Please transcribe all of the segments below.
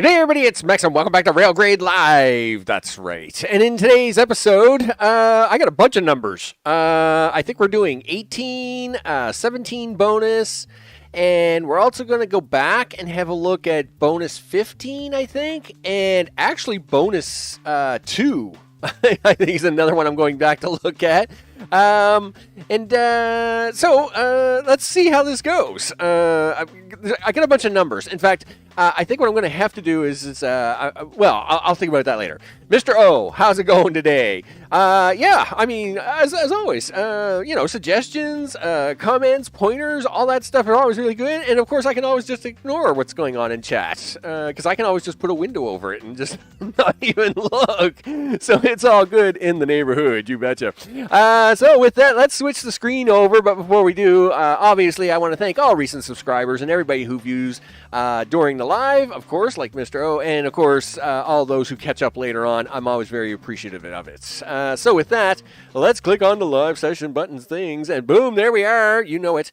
Good day, everybody. It's Max, and welcome back to Railgrade Live. That's right. And in today's episode, I got a bunch of numbers. I think we're doing 18, 17 bonus, and we're also going to go back and have a look at bonus 15, I think, and actually bonus 2. I think is another one I'm going back to look at. So let's see how this goes. I got a bunch of numbers. In fact, I think what I'm going to have to do is I'll think about that later. Mr. O, how's it going today? Yeah, I mean, as always, suggestions, comments, pointers, all that stuff are always really good. And of course, I can always just ignore what's going on in chat because I can always just put a window over it and just not even look. So it's all good in the neighborhood, you betcha. So with that, let's switch the screen over. But before we do, obviously, I want to thank all recent subscribers and everybody who views during the live, of course, like Mr. O, and of course, all those who catch up later on. I'm always very appreciative of it. So with that, let's click on the live session buttons things, and boom, there we are. You know it.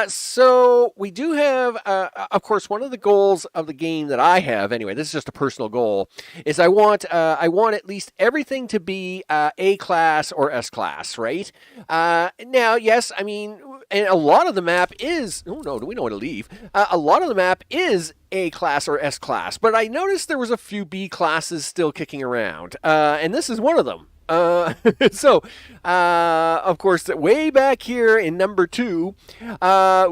So we do have, of course, one of the goals of the game that I have, anyway, this is just a personal goal, is I want at least everything to be A class or S class, right? Now, yes, I mean, and a lot of the map is, oh no, do we know where to leave? A lot of the map is A class or S class, but I noticed there was a few B classes still kicking around, and this is one of them. Of course, way back here in number 2,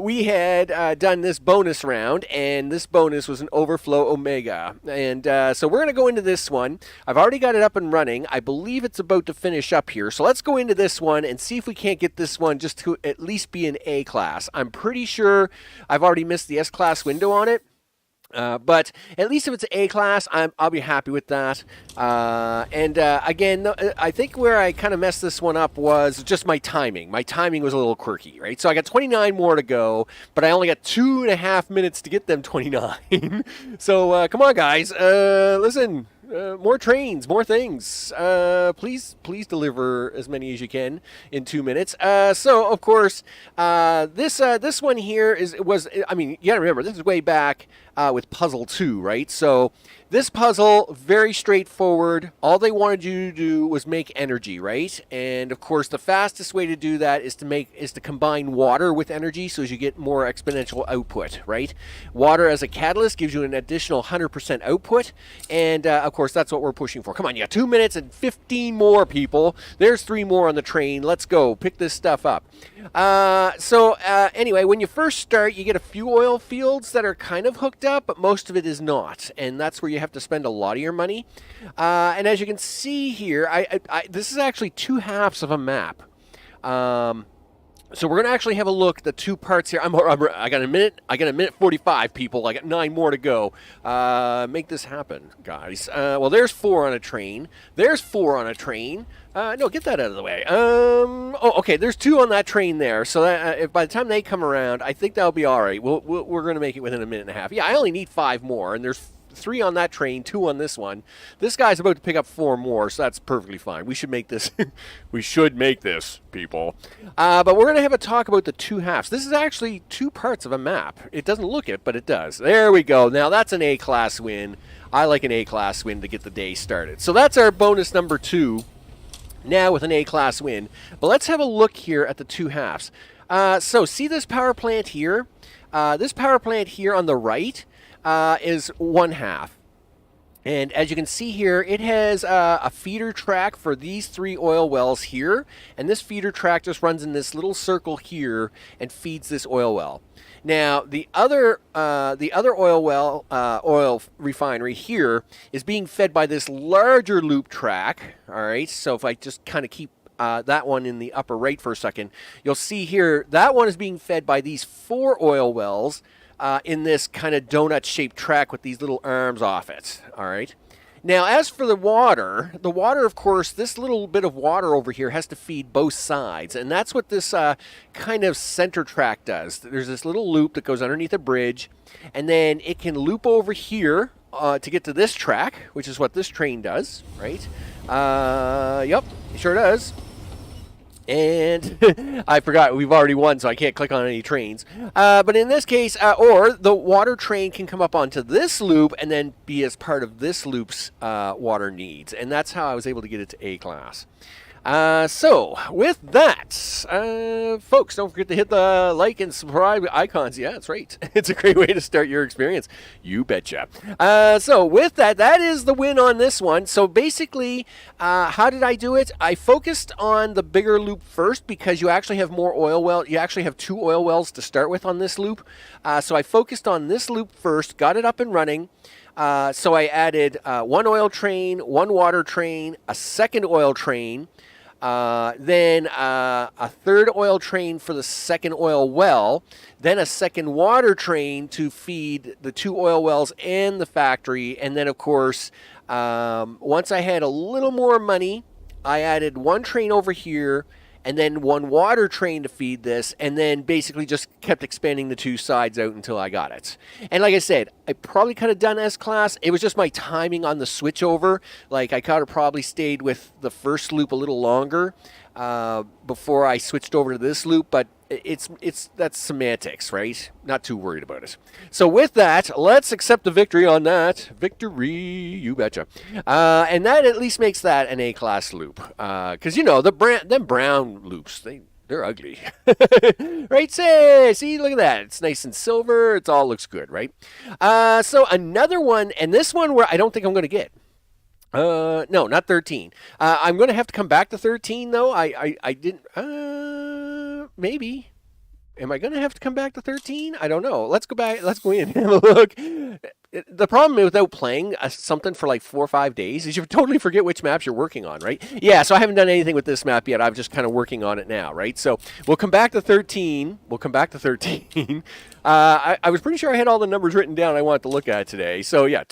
we had done this bonus round, and this bonus was an Overflow Omega. And so we're going to go into this one. I've already got it up and running. I believe it's about to finish up here. So let's go into this one and see if we can't get this one just to at least be an A class. I'm pretty sure I've already missed the S class window on it. But at least if it's A class, I'll be happy with that. Again, I think where I kind of messed this one up was just my timing. My timing was a little quirky, right? So I got 29 more to go, but I only got 2.5 minutes to get them 29. So come on, guys. Listen. More trains, more things. Please deliver as many as you can in 2 minutes. So of course, this one here you gotta remember this is way back with puzzle 2, right? So this puzzle, very straightforward. All they wanted you to do was make energy, right? And of course, the fastest way to do that is to combine water with energy, so as you get more exponential output, right? Water as a catalyst gives you an additional 100% output, and of course, that's what we're pushing for. Come on, you got 2 minutes and 15 more, people. There's 3 more on the train. Let's go. Pick this stuff up. Anyway, when you first start, you get a few oil fields that are kind of hooked up, but most of it is not, and that's where you have to spend a lot of your money. And as you can see here, this is actually 2 halves of a map. So we're gonna actually have a look at the 2 parts here. I got a minute 45, people. I got 9 more to go. Make this happen, guys. Well, there's 4 on a train. There's 4 on a train. No, get that out of the way. Okay. There's 2 on that train there. So that, if by the time they come around, I think that'll be all right. We're gonna make it within a minute and a half. Yeah, I only need 5 more, and there's 3 on that train, 2 on this one. This guy's about to pick up 4 more, so that's perfectly fine. We should make this. We should make this, people. But we're going to have a talk about the 2 halves. This is actually 2 parts of a map. It doesn't look it, but it does. There we go. Now that's an A-class win. I like an A-class win to get the day started. So that's our bonus number 2. Now with an A-class win. But let's have a look here at the 2 halves. So see this power plant here? This power plant here on the right is 1 half. And as you can see here, it has a feeder track for these 3 oil wells here. And this feeder track just runs in this little circle here and feeds this oil well. Now, the other oil refinery here is being fed by this larger loop track. All right, so if I just kind of keep that one in the upper right for a second, you'll see here that one is being fed by these 4 oil wells in this kind of donut-shaped track with these little arms off it. All right. Now, as for the water, of course, this little bit of water over here has to feed both sides, and that's what this kind of center track does. There's this little loop that goes underneath a bridge, and then it can loop over here to get to this track, which is what this train does, right? Yep, it sure does. And I forgot we've already won, so I can't click on any trains. But in this case, or the water train can come up onto this loop and then be as part of this loop's water needs. And that's how I was able to get it to A class. So, with that, folks, don't forget to hit the like and subscribe icons. Yeah, that's right. It's a great way to start your experience. You betcha. So, with that, that is the win on this one. So, basically, how did I do it? I focused on the bigger loop first because you actually have more oil wells. You actually have 2 oil wells to start with on this loop. So, I focused on this loop first, got it up and running. So, I added 1 oil train, 1 water train, a second oil train. Then a 3rd oil train for the 2nd oil well, then a 2nd water train to feed the 2 oil wells and the factory, and then of course, once I had a little more money, I added 1 train over here, and then 1 water train to feed this, and then basically just kept expanding the 2 sides out until I got it. And like I said, I probably could have done S-Class. It was just my timing on the switch over. Like, I could have probably stayed with the first loop a little longer before I switched over to this loop, but that's semantics, right? Not too worried about it. So with that, let's accept the victory on that. Victory, you betcha. And that at least makes that an A-class loop. Because, you know, them brown loops, they're ugly. Right? See, look at that. It's nice and silver. It all looks good, right? So another one, and this one where I don't think I'm going to get. No, not 13. I'm going to have to come back to 13, though. I didn't... maybe. Am I going to have to come back to 13? I don't know. Let's go back. Let's go in and have a look. The problem without playing something for like 4 or 5 days is you totally forget which maps you're working on, right? Yeah, so I haven't done anything with this map yet. I'm just kind of working on it now, right? So we'll come back to 13. We'll come back to 13. I was pretty sure I had all the numbers written down I wanted to look at today. So yeah,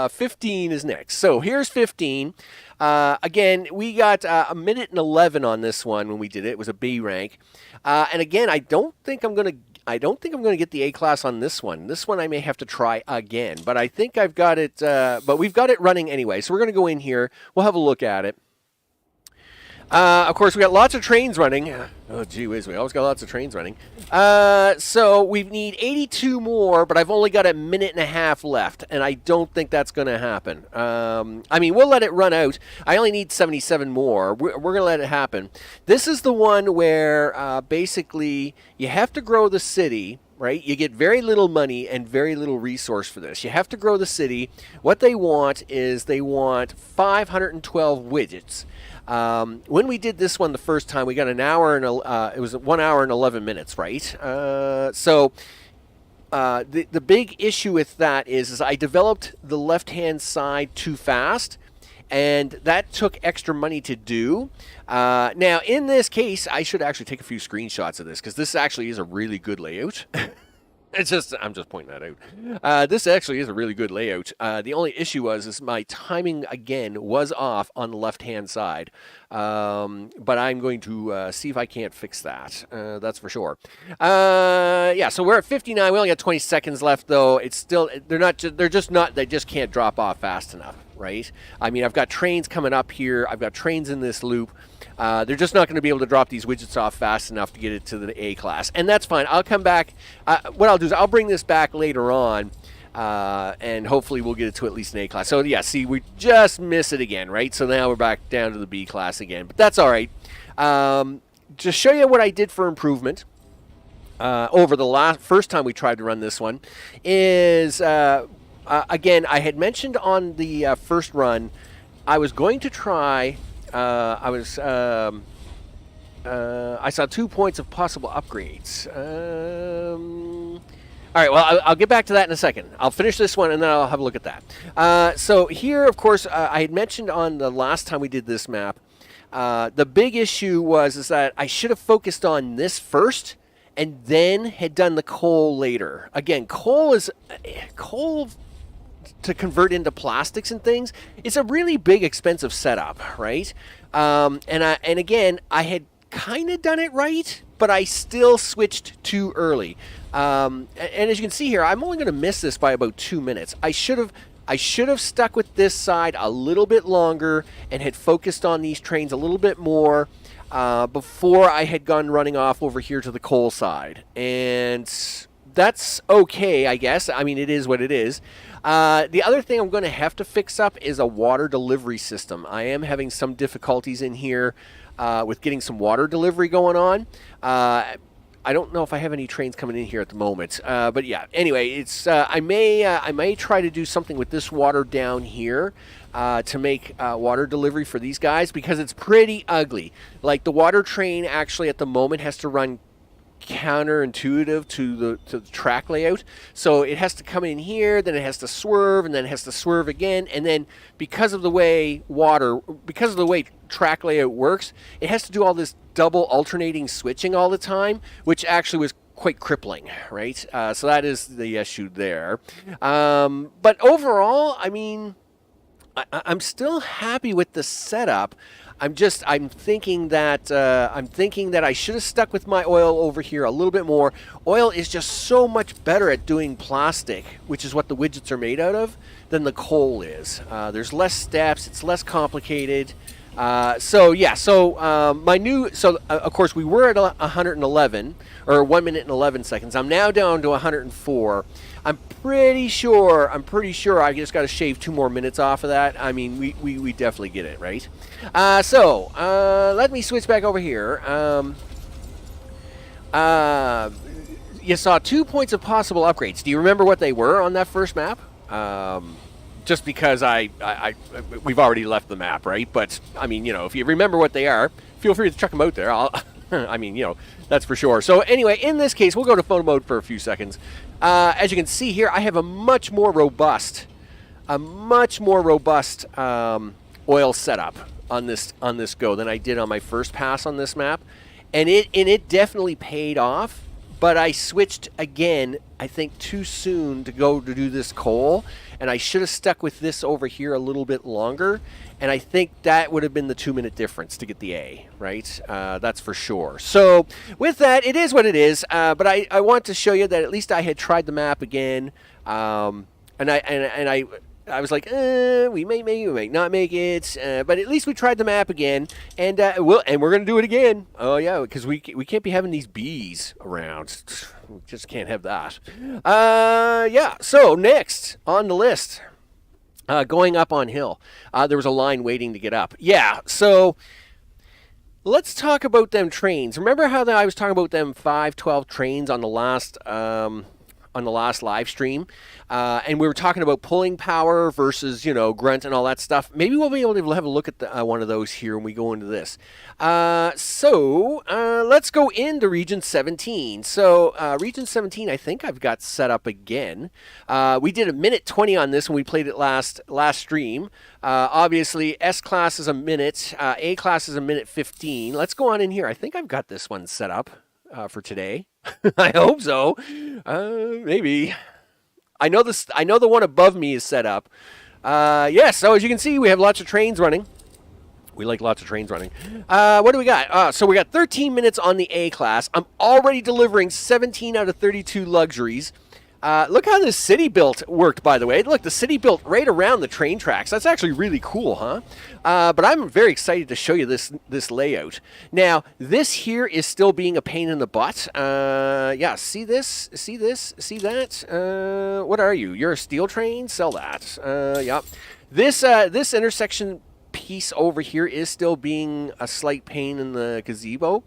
15 is next. So here's 15. Again, we got a minute and 11 on this one when we did it. It was a B rank. And again, I don't think I'm going to get the A class on this one. This one I may have to try again, but I think I've got it. But we've got it running anyway, so we're going to go in here. We'll have a look at it. Of course, we got lots of trains running. Oh, gee whiz, we always got lots of trains running. So we need 82 more, but I've only got a minute and a half left, and I don't think that's going to happen. I mean, we'll let it run out. I only need 77 more. We're going to let it happen. This is the one where basically you have to grow the city, right? You get very little money and very little resource for this. You have to grow the city. What they want is they want 512 widgets. When we did this one the first time, we got an hour and it was 1 hour and 11 minutes, right? So the big issue with that is I developed the left-hand side too fast, and that took extra money to do. Now, in this case, I should actually take a few screenshots of this because this actually is a really good layout. I'm just pointing that out. This actually is a really good layout. The only issue is my timing, again, was off on the left-hand side. But I'm going to see if I can't fix that. That's for sure. Yeah, so we're at 59. We only got 20 seconds left, though. It's still, they just can't drop off fast enough, right? I mean, I've got trains coming up here. I've got trains in this loop. They're just not going to be able to drop these widgets off fast enough to get it to the A class. And that's fine. I'll come back. What I'll do is I'll bring this back later on, and hopefully we'll get it to at least an A class. So, yeah, see, we just miss it again, right? So now we're back down to the B class again. But that's all right. Just show you what I did for improvement over the first time we tried to run this one is, again, I had mentioned on the first run I was going to try... I saw 2 points of possible upgrades. All right, well, I'll get back to that in a second. I'll finish this one, and then I'll have a look at that. So here, of course, I had mentioned on the last time we did this map, the big issue is that I should have focused on this first and then had done the coal later. Again, coal to convert into plastics and things, it's a really big, expensive setup, right? And again, I had kind of done it right, but I still switched too early. And as you can see here, I'm only going to miss this by about 2 minutes. I should have stuck with this side a little bit longer and had focused on these trains a little bit more. before I had gone running off over here to the coal side. And that's okay, I guess. I mean, it is what it is. The other thing I'm going to have to fix up is a water delivery system. I am having some difficulties in here with getting some water delivery going on. I don't know if I have any trains coming in here at the moment, but yeah. Anyway, it's I may try to do something with this water down here to make water delivery for these guys, because it's pretty ugly. Like, the water train actually at the moment has to run counterintuitive to the track layout, so it has to come in here, then it has to swerve, and then it has to swerve again, and then because of the way track layout works, it has to do all this double alternating switching all the time, which actually was quite crippling, right? So that is the issue there. But overall, I mean, I'm still happy with the setup. I'm thinking that I should have stuck with my oil over here a little bit more. Oil is just so much better at doing plastic, which is what the widgets are made out of, than the coal is. There's less steps. It's less complicated. Of course we were at 111 or 1 minute and 11 seconds. I'm now down to 104. I'm pretty sure I just got to shave 2 more minutes off of that. I mean, we definitely get it, right? Let me switch back over here. You saw 2 points of possible upgrades. Do you remember what they were on that first map? Just because we've already left the map, right? But I mean, if you remember what they are, feel free to check them out there. I mean, that's for sure. So anyway, in this case, we'll go to photo mode for a few seconds. As you can see here, I have a much more robust oil setup on this go than I did on my first pass on this map, and it definitely paid off. But I switched again, I think, too soon to go to do this coal, and I should have stuck with this over here a little bit longer, and I think that would have been the 2-minute difference to get the A, right? That's for sure. So with that, it is what it is, but I want to show you that at least I had tried the map again, and I was like, we may make it, we may not make it, but at least we tried the map again, and we're going to do it again. Oh yeah, because we can't be having these bees around. We just can't have that. Yeah. So next on the list, going up on hill, there was a line waiting to get up. Yeah. So let's talk about them trains. Remember how I was talking about them 512 trains on the last live stream, and we were talking about pulling power versus grunt and all that stuff. Maybe we'll be able to have a look at one of those here when we go into this. So let's go into region 17. So region 17, I think I've got set up again. We did 1:20 on this when we played it last stream. Obviously S class is a minute, A class is 1:15. Let's go on in here. I think I've got this one set up for today. I hope so. Maybe. I know the one above me is set up. Yes. So as you can see, we have lots of trains running. We like lots of trains running. What do we got? So we got 13 minutes on the A class. I'm already delivering 17 out of 32 luxuries. Look how this city built worked, by the way. Look, the city built right around the train tracks. That's actually really cool, huh? But I'm very excited to show you this layout. Now, this here is still being a pain in the butt. Yeah, see this? See this? See that? What are you? You're a steel train? Sell that. Yeah. This intersection piece over here is still being a slight pain in the gazebo.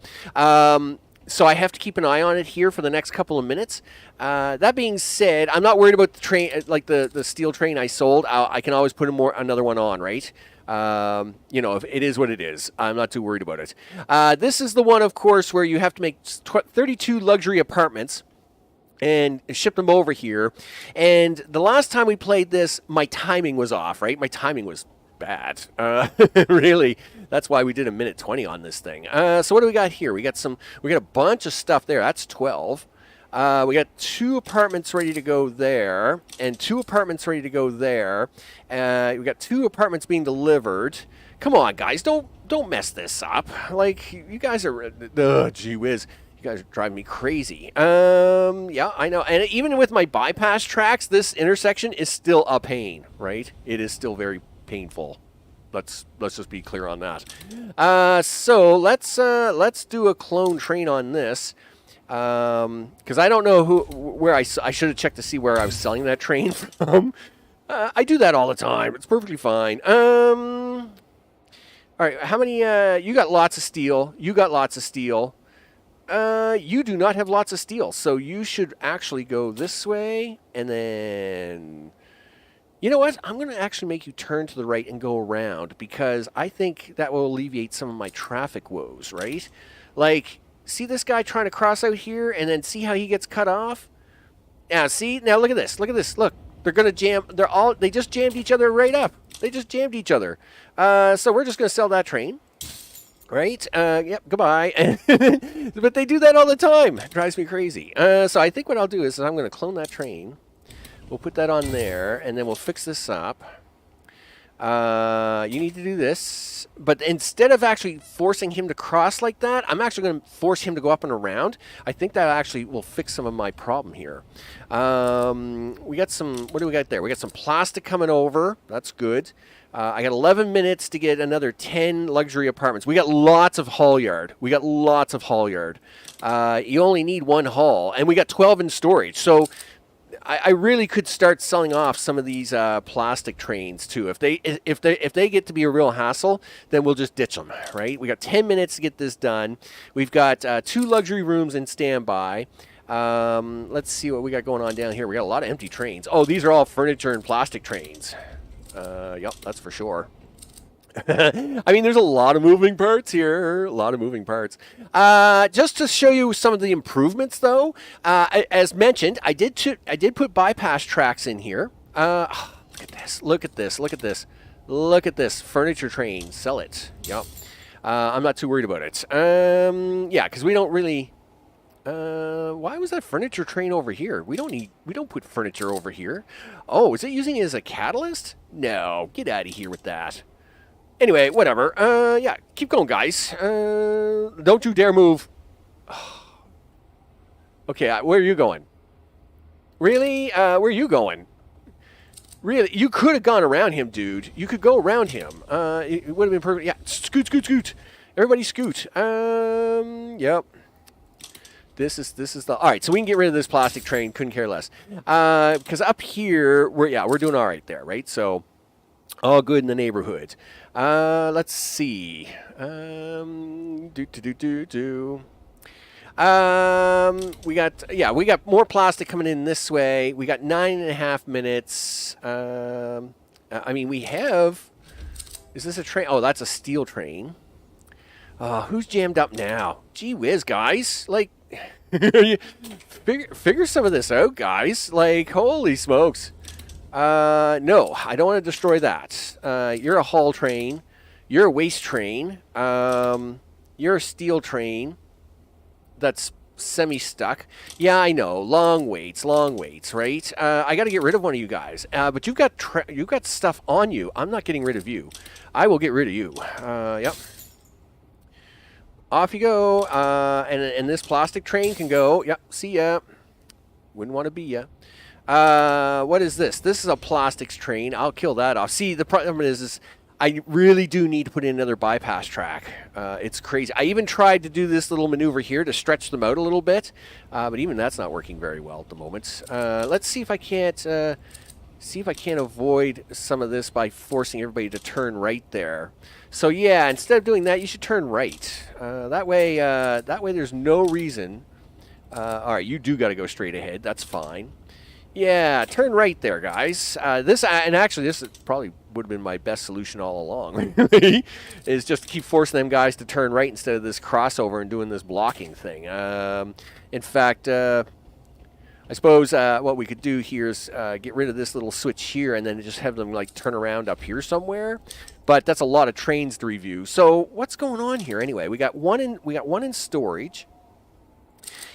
So I have to keep an eye on it here for the next couple of minutes. That being said, I'm not worried about the train, like the steel train I sold. I can always put another one on, right? If it is what it is. I'm not too worried about it. This is the one, of course, where you have to make 32 luxury apartments and ship them over here. And the last time we played this, my timing was off, right? My timing was bad. Really, that's why we did 1:20 on this thing. So what do we got here? We got a bunch of stuff there. That's 12. We got 2 apartments ready to go there, and 2 apartments ready to go there. We got 2 apartments being delivered. Come on, guys, don't mess this up. Like, you guys are, gee whiz. You guys are driving me crazy. Yeah, I know. And even with my bypass tracks, this intersection is still a pain, right? It is still very painful. Let's just be clear on that. So let's do a clone train on this. Because I don't know where I should have checked to see where I was selling that train from. I do that all the time. It's perfectly fine. All right, how many? You got lots of steel. You got lots of steel. You do not have lots of steel, so you should actually go this way, and then... You know what? I'm going to actually make you turn to the right and go around, because I think that will alleviate some of my traffic woes, right? Like... See this guy trying to cross out here, and then see how he gets cut off? Now, see? Now look at this. Look at this. Look. They're going to jam. They just jammed each other right up. They just jammed each other. So we're just going to sell that train. Right? Yep, goodbye. But they do that all the time. It drives me crazy. So I think what I'll do is I'm going to clone that train. We'll put that on there, and then we'll fix this up. You need to do this, but instead of actually forcing him to cross like that, I'm actually going to force him to go up and around. I think that actually will fix some of my problem here. We got some, what do we got there? We got some plastic coming over. That's good. I got 11 minutes to get another 10 luxury apartments. We got lots of haul yard. We got lots of haul yard. You only need one haul, and we got 12 in storage. So I really could start selling off some of these plastic trains too. If they get to be a real hassle, then we'll just ditch them. Right? We got 10 minutes to get this done. We've got 2 luxury rooms in standby. Let's see what we got going on down here. We got a lot of empty trains. Oh, these are all furniture and plastic trains. Yep, that's for sure. I mean, there's a lot of moving parts here. A lot of moving parts. Just to show you some of the improvements, though, as mentioned, I did put bypass tracks in here. Look at this. Look at this. Look at this. Look at this. Furniture train. Sell it. Yep. I'm not too worried about it. Yeah, because we don't really... why was that furniture train over here? We don't put furniture over here. Oh, is it using it as a catalyst? No. Get out of here with that. Anyway, whatever. Yeah, keep going, guys. Don't you dare move. Okay, where are you going? Really? Where are you going? Really? You could have gone around him, dude. You could go around him. It would have been perfect. Yeah, scoot, scoot, scoot. Everybody scoot. Yep. This is the... All right, so we can get rid of this plastic train. Couldn't care less. Because up here, we're doing all right there, right? So... all good in the neighborhood. Let's see. We got more plastic coming in this way. We got 9.5 minutes. I mean, we have... Is this a train? Oh, that's a steel train. Who's jammed up now? Gee whiz, guys. Like, figure some of this out, guys. Like, holy smokes. No, I don't want to destroy that. You're a haul train. You're a waste train. You're a steel train that's semi-stuck. Yeah, I know. Long waits, right? I got to get rid of one of you guys. But you've got stuff on you. I'm not getting rid of you. I will get rid of you. Yep. Off you go. And this plastic train can go. Yep, see ya. Wouldn't want to be ya. What is this? This is a plastics train. I'll kill that off. See, the problem is I really do need to put in another bypass track. It's crazy. I even tried to do this little maneuver here to stretch them out a little bit, but even that's not working very well at the moment. Let's see if I can't avoid some of this by forcing everybody to turn right there. So yeah, instead of doing that, you should turn right. That way there's no reason. All right, you do got to go straight ahead. That's fine. Yeah, turn right there, guys. This probably would have been my best solution all along, really, is just keep forcing them guys to turn right instead of this crossover and doing this blocking thing. In fact, I suppose what we could do here is get rid of this little switch here and then just have them like turn around up here somewhere. But that's a lot of trains to review. So what's going on here anyway? We got one in storage.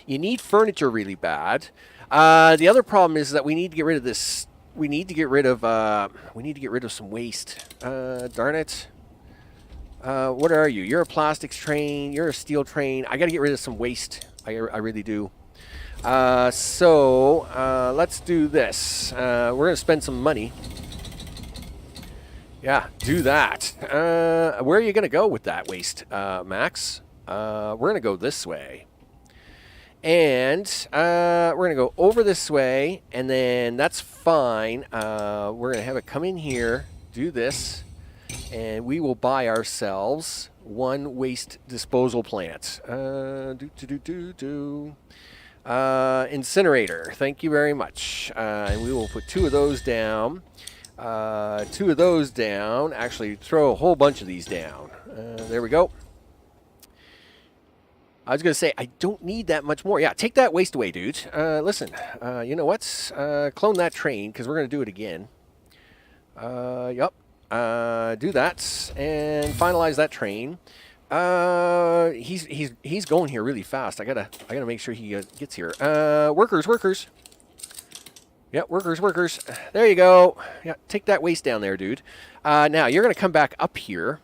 You need furniture really bad. The other problem is that we need to get rid of this. We need to get rid of some waste. Darn it. What are you? You're a plastics train. You're a steel train. I got to get rid of some waste. I really do. So let's do this. We're going to spend some money. Yeah, do that. Where are you going to go with that waste, Max? We're going to go this way. And we're going to go over this way, and then that's fine. We're going to have it come in here, do this, and we will buy ourselves one waste disposal plant. Incinerator, thank you very much. And we will put 2 of those down. 2 of those down. Actually, throw a whole bunch of these down. There we go. I was going to say, I don't need that much more. Yeah, take that waste away, dude. Listen, you know what? Clone that train, because we're going to do it again. Yep. Do that, and finalize that train. He's going here really fast. I gotta make sure he gets here. Workers. Yeah, workers. There you go. Yeah, take that waste down there, dude. Now, you're going to come back up here.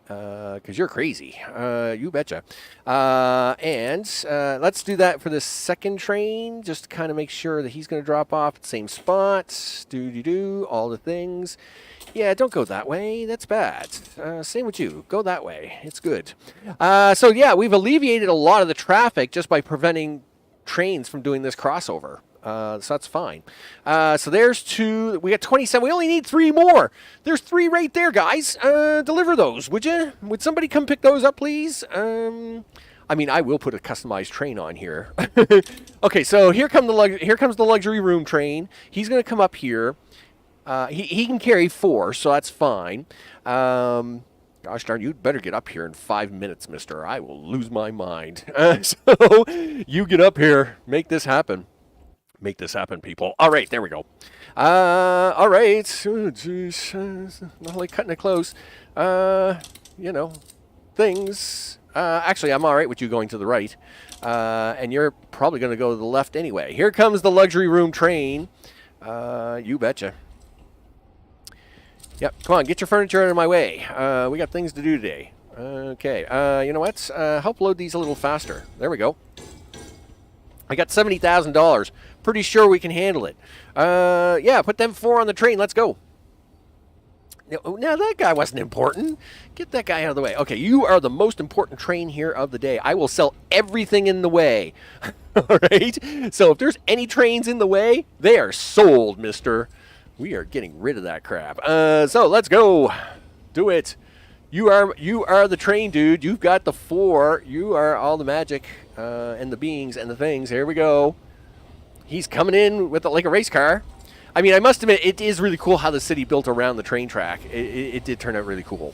Because you're crazy. You betcha. And let's do that for the second train, just to kind of make sure that he's going to drop off at the same spot. Do, all the things. Yeah, don't go that way. That's bad. Same with you. Go that way. It's good. So, yeah, we've alleviated a lot of the traffic just by preventing trains from doing this crossover. So that's fine. So there's 2. We got 27. We only need 3 more. There's 3 right there, guys. Deliver those, would you? Would somebody come pick those up, please? I mean, I will put a customized train on here. Okay, so here comes the luxury room train. He's going to come up here. He can carry 4, so that's fine. Gosh darn, you'd better get up here in 5 minutes, mister. I will lose my mind. So you get up here. Make this happen. Make this happen, people. All right, there we go. All right. Oh, geez. Not like cutting it close. You know, things. Actually, I'm all right with you going to the right. And you're probably going to go to the left anyway. Here comes the luxury room train. You betcha. Yep, come on, get your furniture out of my way. We got things to do today. Okay, you know what? Help load these a little faster. There we go. I got $70,000. Pretty sure we can handle it. Yeah, put them 4 on the train. Let's go. Now, that guy wasn't important. Get that guy out of the way. Okay, you are the most important train here of the day. I will sell everything in the way. All right? So if there's any trains in the way, they are sold, mister. We are getting rid of that crap. So let's go. Do it. You are the train, dude. You've got the 4. You are all the magic and the beings and the things. Here we go. He's coming in with like a race car. I mean, I must admit, it is really cool how the city built around the train track. It did turn out really cool.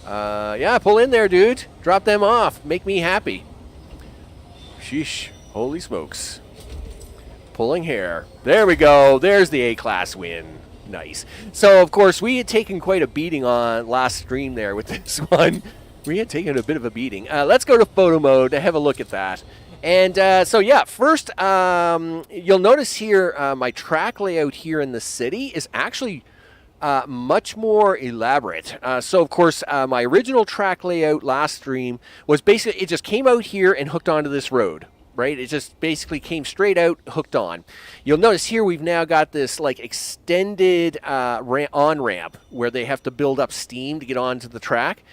Yeah, pull in there, dude. Drop them off. Make me happy. Sheesh. Holy smokes. Pulling hair. There we go. There's the A-class win. Nice. So, of course, we had taken quite a beating on last stream there with this one. We had taken a bit of a beating. Let's go to photo mode to have a look at that. And so, yeah, first, you'll notice here my track layout here in the city is actually much more elaborate. So, of course, my original track layout last stream was basically, it just came out here and hooked onto this road. Right? It just basically came straight out, hooked on. You'll notice here we've now got this like extended on-ramp where they have to build up steam to get onto the track.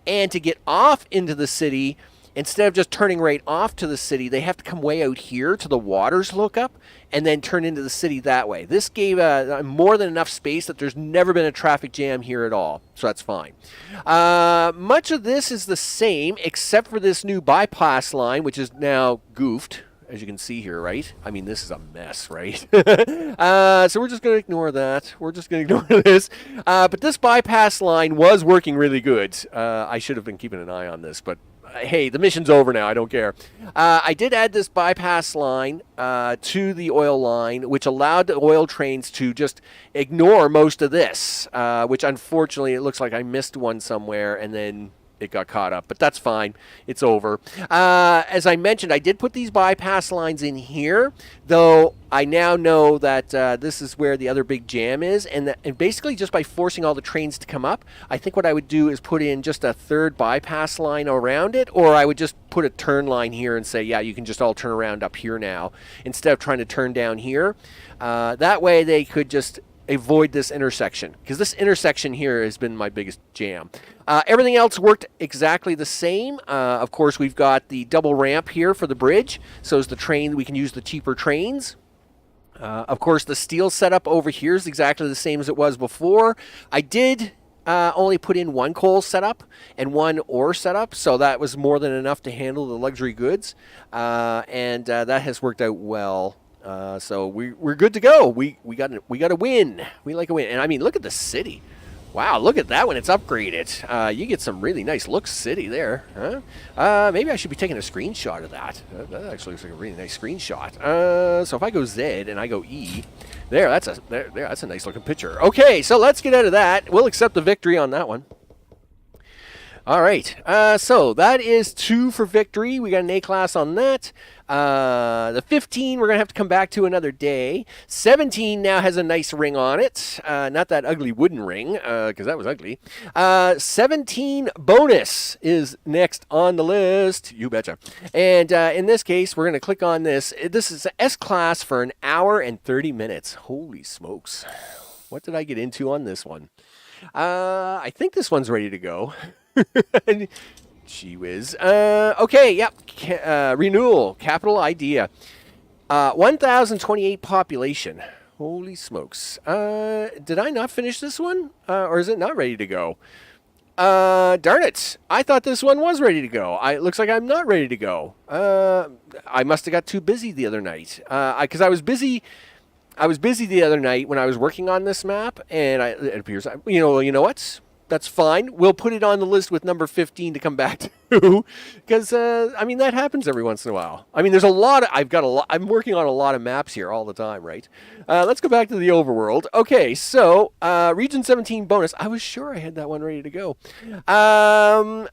And to get off into the city, instead of just turning right off to the city, they have to come way out here to the waters hookup and then turn into the city that way. This gave more than enough space that there's never been a traffic jam here at all, so that's fine. Much of this is the same, except for this new bypass line, which is now goofed, as you can see here, right? I mean, this is a mess, right? So we're just going to ignore that. We're just going to ignore this. But this bypass line was working really good. I should have been keeping an eye on this, but hey, the mission's over now. I don't care. I did add this bypass line to the oil line, which allowed the oil trains to just ignore most of this, which unfortunately it looks like I missed one somewhere and then it got caught up. But that's fine. It's over. As I mentioned, I did put these bypass lines in here, though I now know that this is where the other big jam is. And basically just by forcing all the trains to come up, I think what I would do is put in just a third bypass line around it, or I would just put a turn line here and say, yeah, you can just all turn around up here now, instead of trying to turn down here. That way they could just avoid this intersection, because this intersection here has been my biggest jam. Everything else worked exactly the same. Of course, we've got the double ramp here for the bridge, so as the train, we can use the cheaper trains. Of course, the steel setup over here is exactly the same as it was before. I did only put in one coal setup and one ore setup, so that was more than enough to handle the luxury goods, and that has worked out well. So we're good to go. We got a win. We like a win, and I mean, look at the city. Wow, look at that when it's upgraded. You get some really nice look city there. Huh? Maybe I should be taking a screenshot of that. That actually looks like a really nice screenshot. So if I go Z and I go E, that's a nice looking picture. Okay, so let's get out of that. We'll accept the victory on that one. All right, so that is 2 for victory. We got an A class on that. The 15 we're going to have to come back to another day. 17 now has a nice ring on it. Not that ugly wooden ring, because that was ugly. 17 bonus is next on the list. You betcha. And in this case, we're going to click on this. This is an S class for an hour and 30 minutes. Holy smokes. What did I get into on this one? I think this one's ready to go. Gee whiz. Okay, yep. Renewal. Capital idea. 1,028 population. Holy smokes. Did I not finish this one? Or is it not ready to go? Darn it. I thought this one was ready to go. It looks like I'm not ready to go. I must have got too busy the other night. Because I was busy the other night when I was working on this map, and it appears, you know what? That's fine. We'll put it on the list with number 15 to come back to, because I mean, that happens every once in a while. I mean, there's a lot. I'm working on a lot of maps here all the time, right? Let's go back to the overworld. Okay, so region 17 bonus. I was sure I had that one ready to go.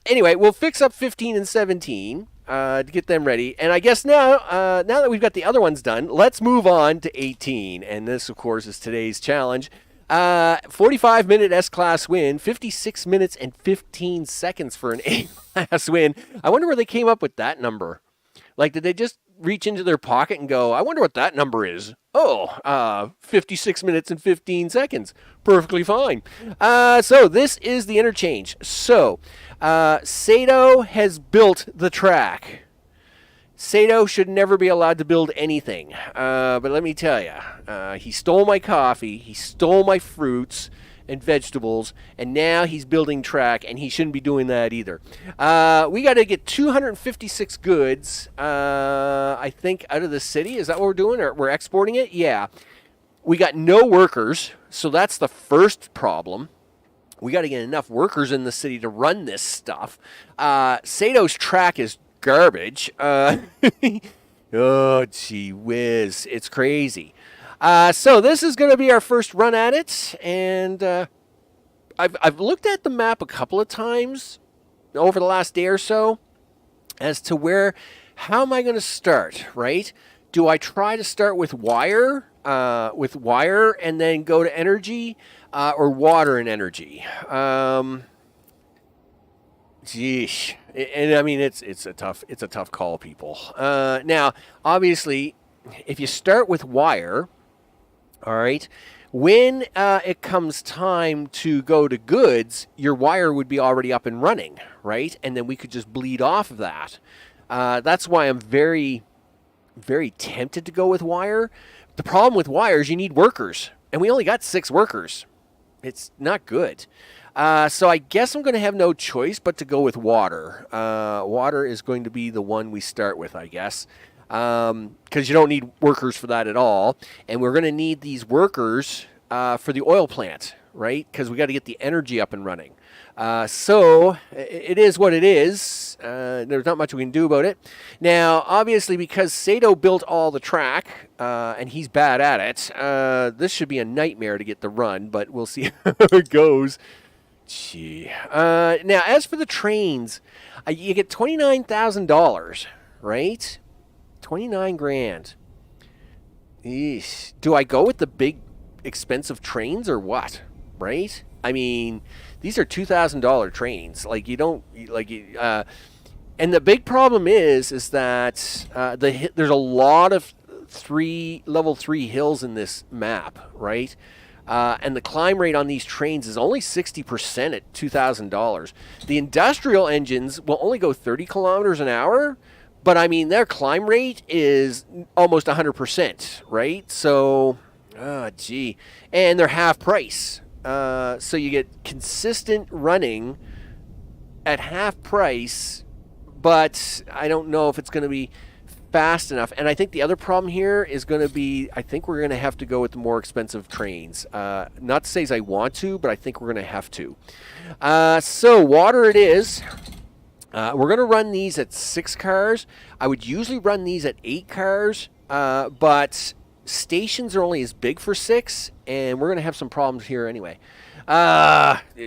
Anyway, we'll fix up 15 and 17. To get them ready. And I guess now that we've got the other ones done, let's move on to 18. And this, of course, is today's challenge. 45-minute S-Class win, 56 minutes and 15 seconds for an A-Class win. I wonder where they came up with that number. Like, did they just reach into their pocket and go, I wonder what that number is? Oh, 56 minutes and 15 seconds. Perfectly fine. So this is the interchange. So, Sato has built the track. Sato should never be allowed to build anything. But let me tell you, he stole my coffee, he stole my fruits and vegetables, and now he's building track, and he shouldn't be doing that either. We got to get 256 goods, I think, out of the city. Is that what we're doing? Or we're exporting it? Yeah. We got no workers, so that's the first problem. We got to get enough workers in the city to run this stuff. Sato's track is garbage. Oh, gee whiz. It's crazy. So this is going to be our first run at it. And I've looked at the map a couple of times over the last day or so as to how am I going to start, right? Do I try to start with wire and then go to energy, or water and energy? Geesh. And I mean, it's a tough call, people. Now, obviously, if you start with wire, all right, when it comes time to go to goods, your wire would be already up and running, right? And then we could just bleed off of that. That's why I'm very, very tempted to go with wire. The problem with wire is you need workers, and we only got 6 workers. It's not good. So I guess I'm going to have no choice but to go with water. Water is going to be the one we start with, I guess, because you don't need workers for that at all. And we're going to need these workers for the oil plant, right? Because we got to get the energy up and running. So it is what it is. There's not much we can do about it. Now, obviously, because Sato built all the track, and he's bad at it, this should be a nightmare to get the run, but we'll see how it goes. Gee. Now, as for the trains, you get $29,000, right? 29 grand. Eesh. Do I go with the big, expensive trains or what? Right? I mean, these are $2,000 trains. Like, you don't, like, and the big problem is that there's a lot of level 3 hills in this map, right? And the climb rate on these trains is only 60% at $2,000. The industrial engines will only go 30 kilometers an hour, but I mean, their climb rate is almost 100%, right? So, gee. And they're half price. So you get consistent running at half price, but I don't know if it's going to be fast enough. And I think the other problem here is going to be, I think we're going to have to go with the more expensive trains. Not to say as I want to, but I think we're going to have to. So water it is. We're going to run these at 6 cars. I would usually run these at 8 cars, but stations are only as big for 6, and we're going to have some problems here anyway.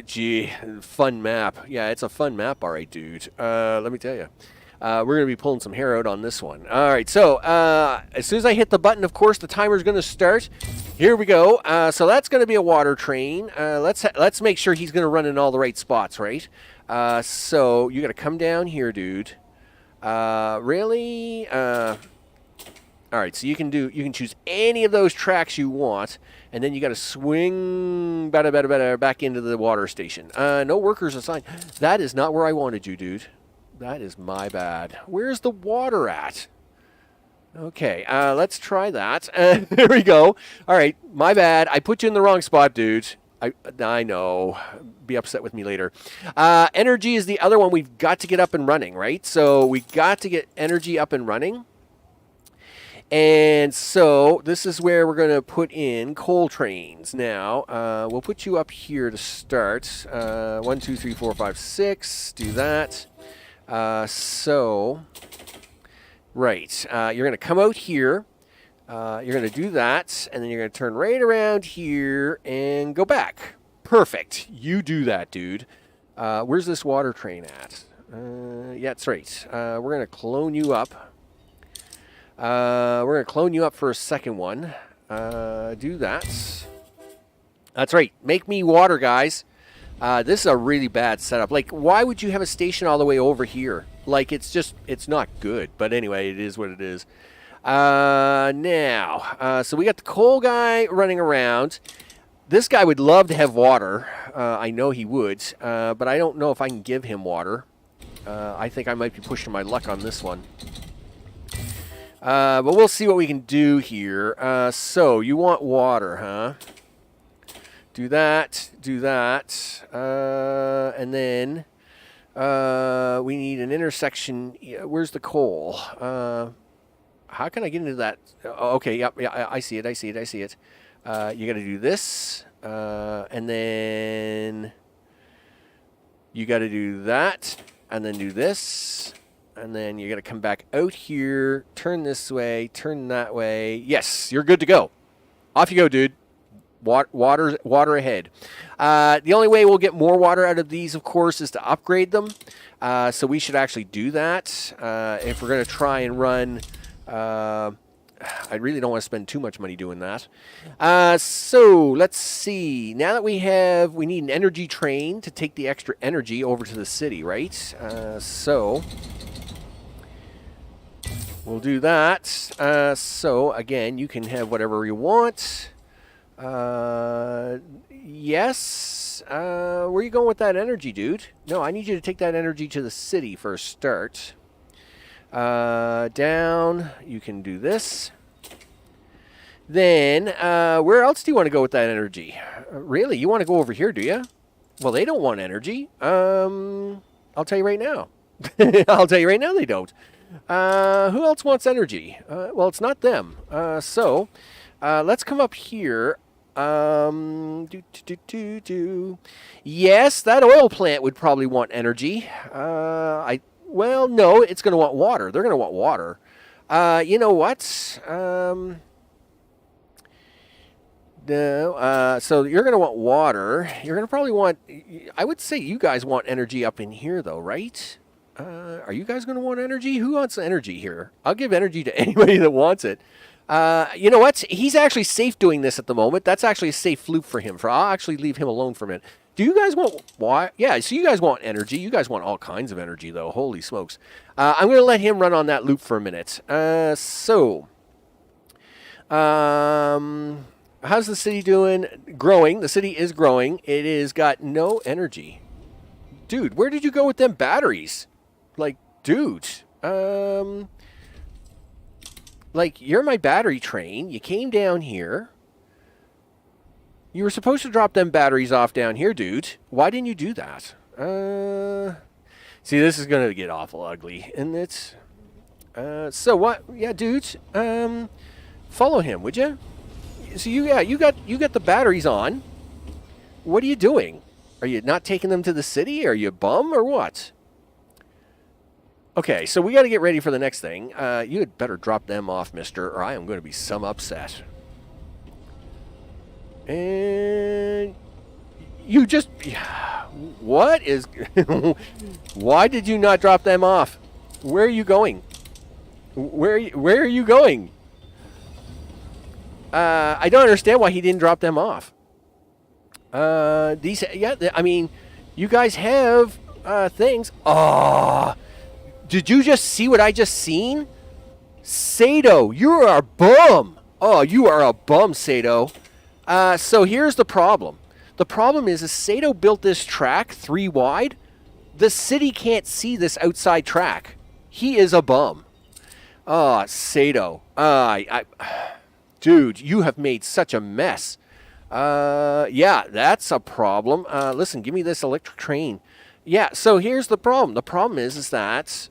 Gee, fun map. Yeah, it's a fun map, all right, dude. Let me tell you. We're going to be pulling some hair out on this one. All right, so as soon as I hit the button, of course, the timer's going to start. Here we go. So that's going to be a water train. Let's make sure he's going to run in all the right spots, right? So you got to come down here, dude. Really? All right, so you can choose any of those tracks you want, and then you got to swing back into the water station. No workers assigned. That is not where I wanted you, dude. That is my bad. Where's the water at? Okay, let's try that. There we go. All right, my bad. I put you in the wrong spot, dude. I know. Be upset with me later. Energy is the other one we've got to get up and running, right? So we got to get energy up and running. And so this is where we're going to put in coal trains. Now, we'll put you up here to start. 1, 2, 3, 4, 5, 6. Do that. Right. You're going to come out here. You're going to do that. And then you're going to turn right around here and go back. Perfect. You do that, dude. Where's this water train at? Yeah, that's right. We're going to clone you up. We're going to clone you up for a second one. Do that. That's right. Make me water, guys. This is a really bad setup. Like, why would you have a station all the way over here? Like, it's not good. But anyway, it is what it is. Now, so we got the coal guy running around. This guy would love to have water. I know he would. But I don't know if I can give him water. I think I might be pushing my luck on this one. But we'll see what we can do here. So, you want water, huh? Do that. And then we need an intersection. Where's the coal? How can I get into that? Oh, okay, yep, yeah, I see it. You got to do this. And then you got to do that. And then do this. And then you're going to come back out here, turn this way, turn that way. Yes, you're good to go. Off you go, dude. Water ahead. The only way we'll get more water out of these, of course, is to upgrade them. So we should actually do that. If we're going to try and run... I really don't want to spend too much money doing that. So let's see. Now that we need an energy train to take the extra energy over to the city, right? So... we'll do that. So, again, you can have whatever you want. Yes. Where are you going with that energy, dude? No, I need you to take that energy to the city for a start. Down. You can do this. Then, where else do you want to go with that energy? Really? You want to go over here, do you? Well, they don't want energy. I'll tell you right now. I'll tell you right now they don't. Who else wants energy? Well, it's not them. So, let's come up here. Yes, that oil plant would probably want energy. Well, no, it's going to want water. They're going to want water. You know what? No. So you're going to want water. You're going to probably want... I would say you guys want energy up in here, though, right? Are you guys going to want energy? Who wants energy here? I'll give energy to anybody that wants it. You know what? He's actually safe doing this at the moment. That's actually a safe loop for him. I'll actually leave him alone for a minute. Do you guys want... why? Yeah, so you guys want energy. You guys want all kinds of energy, though. Holy smokes. I'm going to let him run on that loop for a minute. how's the city doing? Growing. The city is growing. It is got no energy. Dude, where did you go with them batteries? Like, dude. Like, you're my battery train. You came down here. You were supposed to drop them batteries off down here, dude. Why didn't you do that? See, this is going to get awful ugly. And it's... so what? Yeah, dude. Follow him, would you? So you got the batteries on. What are you doing? Are you not taking them to the city? Are you a bum or what? Okay, so we got to get ready for the next thing. You had better drop them off, mister, or I am going to be some upset. And you just... What is... Why did you not drop them off? Where are you going? Where are you going? I don't understand why he didn't drop them off. I mean, you guys have things. Oh, did you just see what I just seen? Sato, you are a bum. Oh, you are a bum, Sato. So here's the problem. The problem is Sato built this track 3 wide. The city can't see this outside track. He is a bum. Oh, Sato. Dude, you have made such a mess. Yeah, that's a problem. Listen, give me this electric train. Yeah, so here's the problem. The problem is that...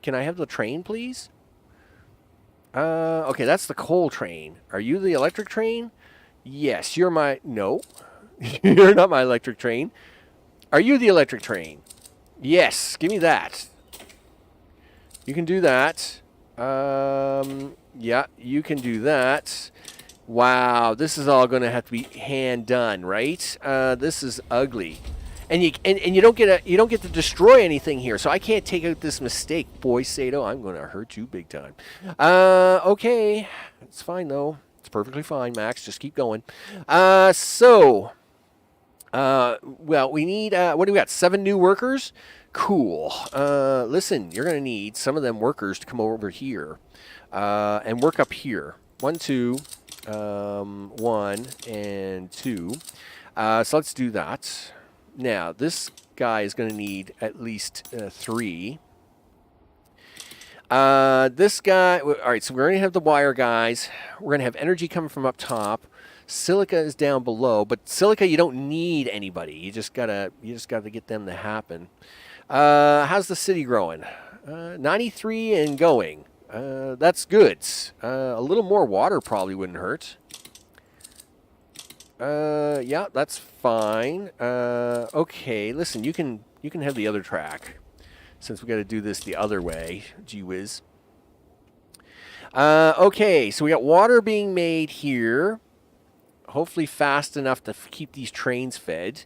Can I have the train, please? Okay, that's the coal train. Are you the electric train? Yes, you're my... No. You're not my electric train. Are you the electric train? Yes, give me that. You can do that. Yeah, you can do that. Wow, this is all going to have to be hand done, right? This is ugly. And you don't get to destroy anything here, so I can't take out this mistake, boy Sato. I'm going to hurt you big time. Okay, it's fine though. It's perfectly fine, Max. Just keep going. Well, we need what do we got? 7 new workers. Cool. Listen, you're going to need some of them workers to come over here and work up here. 1, 2, 1 and 2. So let's do that. Now, this guy is going to need at least 3. This guy, all right, so we're going to have the wire guys. We're going to have energy coming from up top. Silica is down below, but silica, you don't need anybody. You just gotta get them to happen. How's the city growing? 93 and going. That's good. A little more water probably wouldn't hurt. Yeah, that's fine. Okay, listen, you can have the other track, since we got to do this the other way. Gee whiz. Okay, so we got water being made here. Hopefully fast enough to keep these trains fed.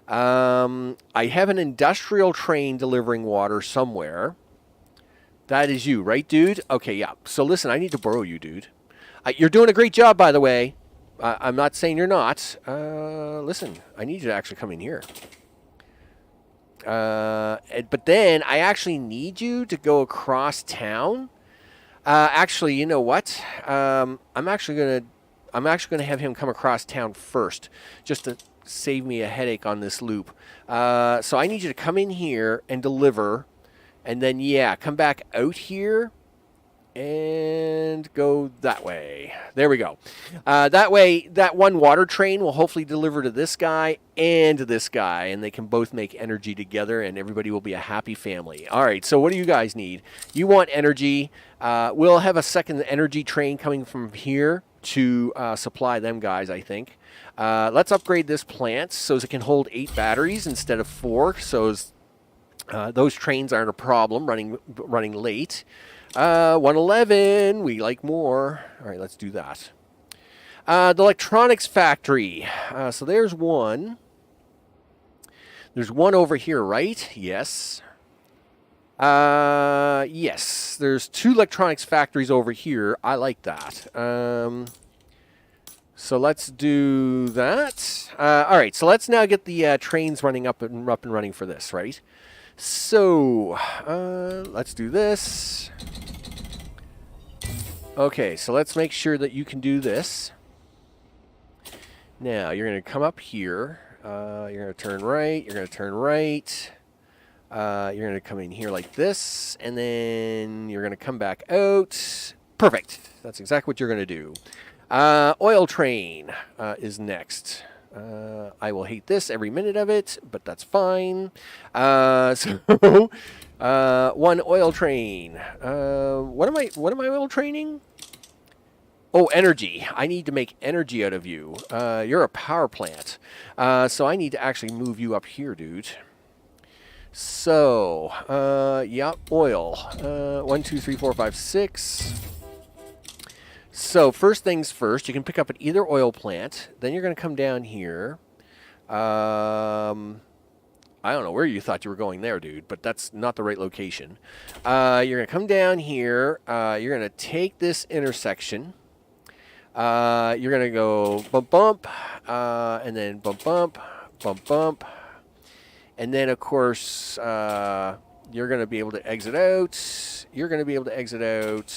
I have an industrial train delivering water somewhere. That is you, right, dude? Okay, yeah. So listen, I need to borrow you, dude. You're doing a great job, by the way. I'm not saying you're not. Listen, I need you to actually come in here. But then I actually need you to go across town. Actually, you know what? I'm actually gonna have him come across town first, just to save me a headache on this loop. So I need you to come in here and deliver, and then yeah, come back out here and go that way. There we go. That way, that one water train will hopefully deliver to this guy and to this guy, and they can both make energy together, and everybody will be a happy family. All right, so what do you guys need? You want energy. We'll have a second energy train coming from here to supply them guys, I think. Let's upgrade this plant so it can hold 8 batteries instead of 4, so those trains aren't a problem running late. 111, we like more. All right, let's do that. The electronics factory. So there's one. There's one over here, right? Yes. Yes, there's 2 electronics factories over here. I like that. So let's do that. All right, so let's now get the trains running up and running for this, right? So let's do this. Okay, so let's make sure that you can do this. Now, you're going to come up here. You're going to turn right. You're going to turn right. You're going to come in here like this. And then you're going to come back out. Perfect. That's exactly what you're going to do. Oil train is next. I will hate this every minute of it, but that's fine. So, one oil train. What am I oil training? Oh, energy. I need to make energy out of you. You're a power plant. So I need to actually move you up here, dude. So, yeah, oil. 1, 2, 3, 4, 5, 6. So first things first, you can pick up at either oil plant. Then you're going to come down here. I don't know where you thought you were going there, dude, but that's not the right location. You're going to come down here. You're going to take this intersection. You're going to go bump, bump, and then bump, bump, bump, bump. And then, of course, you're going to be able to exit out. You're going to be able to exit out.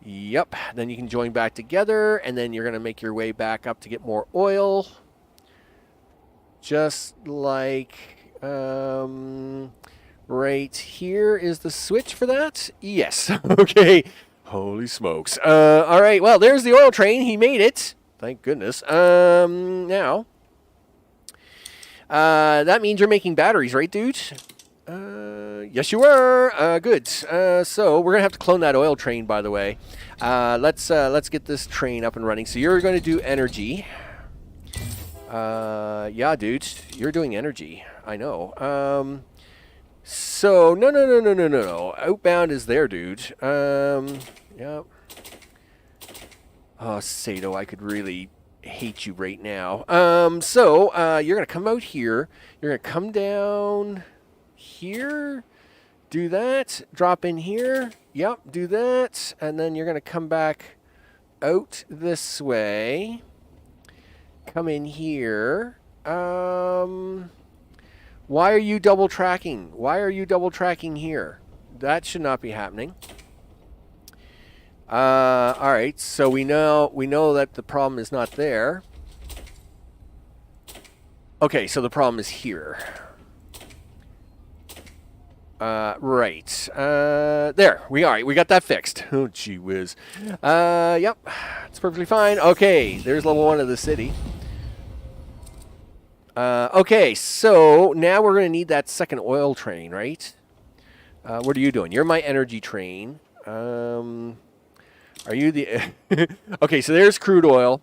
Yep. Then you can join back together, and then you're going to make your way back up to get more oil. Just like right here is the switch for that. Yes. Okay. Holy smokes. All right. Well, there's the oil train. He made it. Thank goodness. Now, that means you're making batteries, right, dude? Yes, you were. Good. So we're gonna have to clone that oil train, by the way. Let's get this train up and running. So you're going to do energy. Yeah, dude, you're doing energy. I know. So no. Outbound is there, dude. Yeah. Oh, Sato, I could really hate you right now. So you're gonna come out here. You're gonna come down here. Do that. Drop in here. Yep. Do that, and then you're gonna come back out this way. Come in here. Why are you double tracking? Why are you double tracking here? That should not be happening. All right, so we know that the problem is not there. Okay, so the problem is here. Right. There, we are. We got that fixed. Oh, gee whiz. Yep, it's perfectly fine. Okay, there's level 1 of the city. Okay, so now we're going to need that second oil train, right? What are you doing? You're my energy train. Are you the... Okay, so there's crude oil.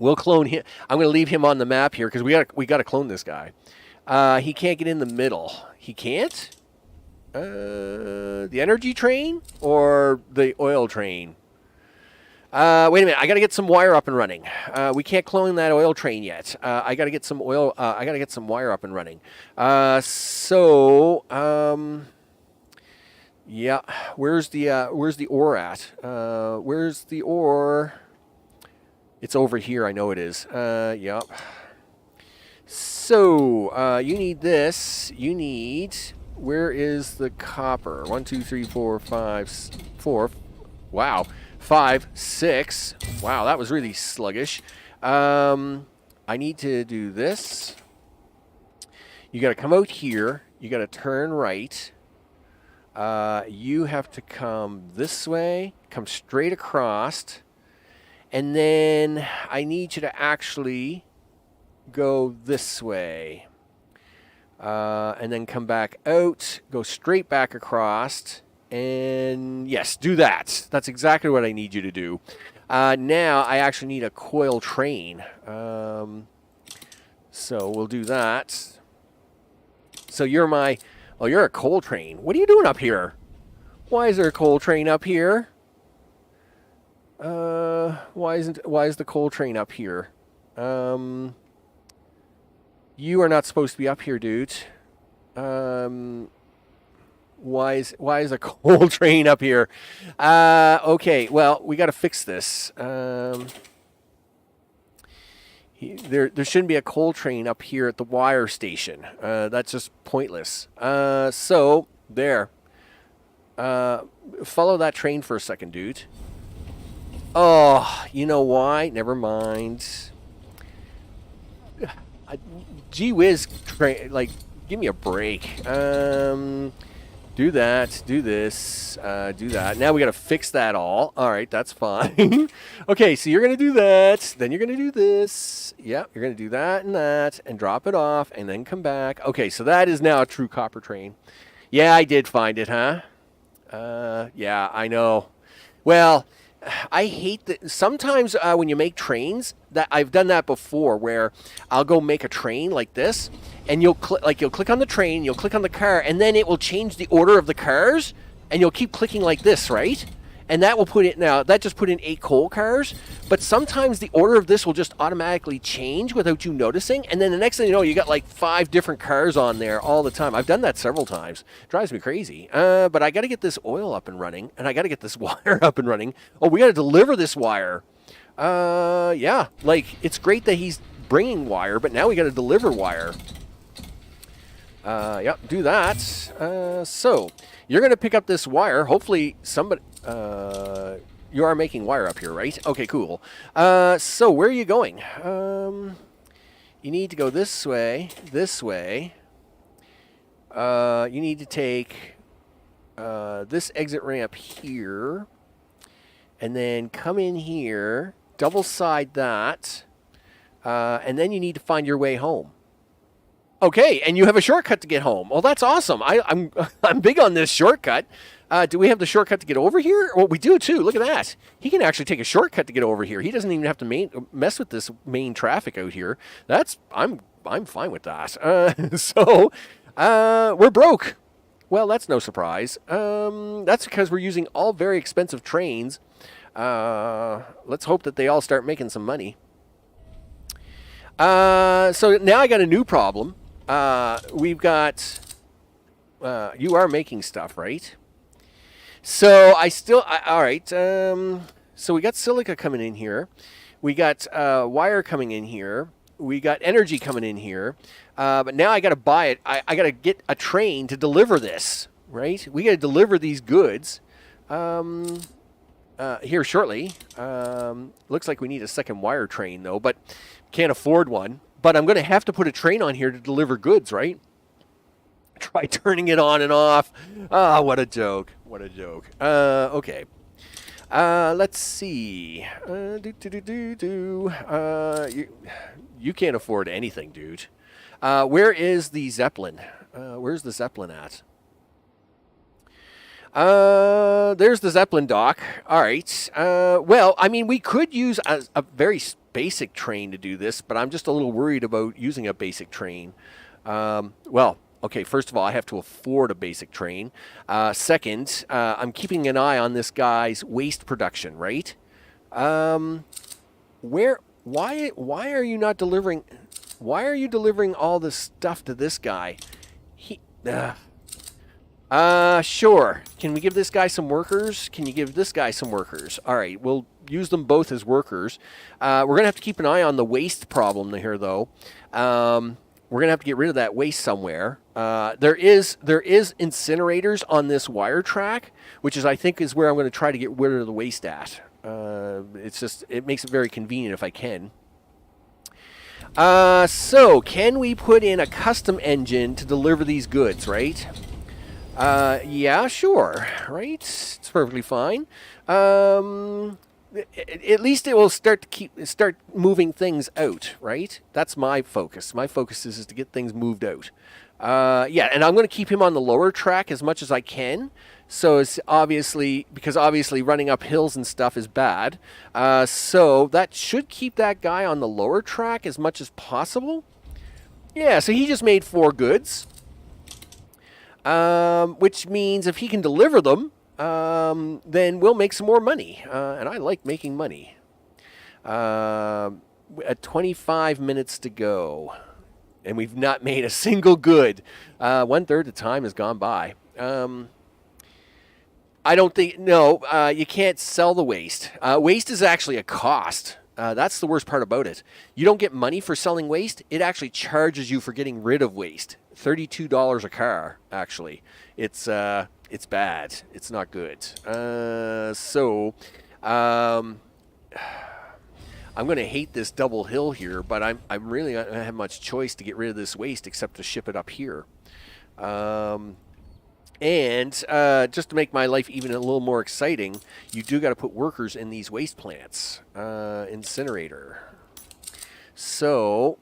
We'll clone him. I'm going to leave him on the map here because we got to clone this guy. He can't get in the middle. He can't? The energy train or the oil train? Wait a minute. I got to get some wire up and running. We can't clone that oil train yet. I got to get some oil. I got to get some wire up and running. Yeah. Where's the ore at? Where's the ore? It's over here. I know it is. Yep. So you need this. You need. Where is the copper? 1, 2, 3, 4, 5, 4. Wow. 5, 6. Wow, that was really sluggish. I need to do this. You got to come out here. You got to turn right. You have to come this way. Come straight across. And then I need you to actually go this way. And then come back out. Go straight back across. And yes, do that. That's exactly what I need you to do. Now I actually need a coil train. So we'll do that. So you're my... Oh, you're a coal train. What are you doing up here? Why is there a coal train up here? Why is the coal train up here? You are not supposed to be up here, dude. Why is a coal train up here? Okay, well, we got to fix this. There shouldn't be a coal train up here at the wire station. That's just pointless. So there. Follow that train for a second, dude. Oh, you know why? Never mind. Gee whiz, like, give me a break. Do that, do this, do that. Now we got to fix that all. All right, that's fine. Okay, so you're going to do that. Then you're going to do this. Yep, you're going to do that, and drop it off, and then come back. Okay, so that is now a true copper train. Yeah, I did find it, huh? Yeah, I know. Well, I hate that sometimes when you make trains, that I've done that before where I'll go make a train like this, and you'll click on the train, you'll click on the car, and then it will change the order of the cars, and you'll keep clicking like this, right? And that will put it now. That just put in 8 coal cars, but sometimes the order of this will just automatically change without you noticing, and then the next thing you know, you got like 5 different cars on there all the time. I've done that several times. It drives me crazy. But I got to get this oil up and running, and I got to get this wire up and running. Oh, we got to deliver this wire. Yeah, like it's great that he's bringing wire, but now we got to deliver wire. Yep, do that. So you're going to pick up this wire. Hopefully somebody... you are making wire up here, right? Okay, cool. So where are you going? You need to go this way, this way. You need to take this exit ramp here, and then come in here, double side that, and then you need to find your way home. Okay, and you have a shortcut to get home. Well, that's awesome. I'm big on this shortcut. Do we have the shortcut to get over here? Well, we do too. Look at that. He can actually take a shortcut to get over here. He doesn't even have to mess with this main traffic out here. I'm fine with that. So we're broke. Well, that's no surprise. That's because we're using all very expensive trains. Let's hope that they all start making some money. So now I got a new problem. We've got... you are making stuff, right? So all right. So we got silica coming in here. We got wire coming in here. We got energy coming in here. But now I got to buy it. I got to get a train to deliver this, right? We got to deliver these goods here shortly. Looks like we need a second wire train, though, but can't afford one. But I'm going to have to put a train on here to deliver goods, right? Try turning it on and off. Ah, what a joke. What a joke. Okay. Let's see. You can't afford anything, dude. Where is the Zeppelin? Where's the Zeppelin at? There's the Zeppelin dock. All right. Well, I mean, we could use a very basic train to do this, but I'm just a little worried about using a basic train. Well, okay, first of all, I have to afford a basic train. Second, I'm keeping an eye on this guy's waste production, right? Why are you not delivering? Why are you delivering all this stuff to this guy? Sure. Can we give this guy some workers? Can you give this guy some workers? All right, we'll use them both as workers. We're going to have to keep an eye on the waste problem here, though. We're going to have to get rid of that waste somewhere. There is incinerators on this wire track, which I think is where I'm going to try to get rid of the waste at. It makes it very convenient if I can. So can we put in a custom engine to deliver these goods, right? Yeah, sure. Right? It's perfectly fine. At least it will start moving things out, right? That's my focus. My focus is to get things moved out. Yeah, and I'm going to keep him on the lower track as much as I can. So it's obviously running up hills and stuff is bad. So that should keep that guy on the lower track as much as possible. Yeah, so he just made 4 goods. Which means if he can deliver them, then we'll make some more money. And I like making money. At 25 minutes to go. And we've not made a single good. 1/3 the time has gone by. I don't think... No, you can't sell the waste. Waste is actually a cost. That's the worst part about it. You don't get money for selling waste. It actually charges you for getting rid of waste. $32 a car, actually. It's it's bad. It's not good. Um, I'm going to hate this double hill here, but I'm really not going to have much choice to get rid of this waste except to ship it up here. And just to make my life even a little more exciting, you do got to put workers in these waste plants. Incinerator. So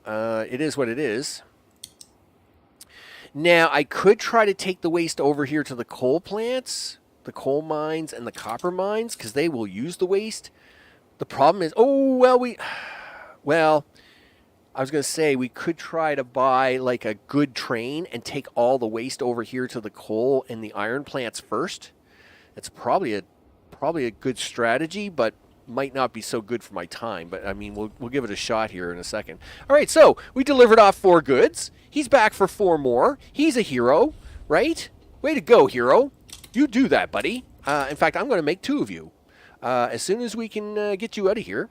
it is what it is. Now, I could try to take the waste over here to the coal plants, the coal mines, and the copper mines, because they will use the waste. The problem is, well, I was going to say we could try to buy like a good train and take all the waste over here to the coal and the iron plants first. It's probably a good strategy, but might not be so good for my time. But I mean, we'll give it a shot here in a second. All right, so we delivered off 4 goods. He's back for 4 more. He's a hero, right? Way to go, hero. You do that, buddy. In fact, I'm going to make 2 of you. As soon as we can get you out of here.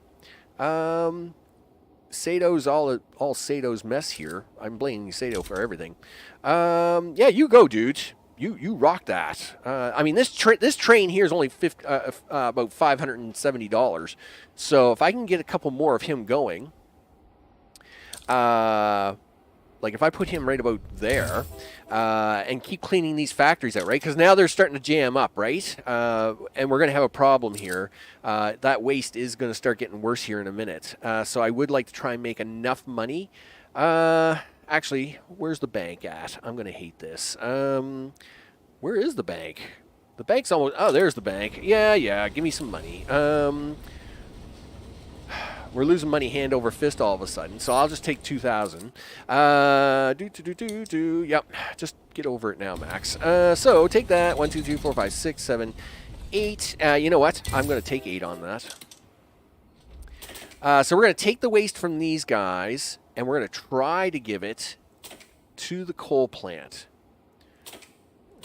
Sato's all Sato's mess here. I'm blaming Sato for everything. Yeah, you go, dude. You rock that. I mean, this train here is only about $570. So if I can get a couple more of him going, like if I put him right about there, and keep cleaning these factories out, right? Because now they're starting to jam up, right? And we're going to have a problem here. That waste is going to start getting worse here in a minute. So I would like to try and make enough money. Actually, where's the bank at? I'm going to hate this. Where is the bank? The bank's almost... Oh, there's the bank. Yeah, give me some money. We're losing money hand over fist all of a sudden, so I'll just take 2,000. Yep, just get over it now, Max. So take that. 1, 2, 3, 4, 5, 6, 7, 8. You know what? I'm going to take 8 on that. So we're going to take the waste from these guys, and we're going to try to give it to the coal plant.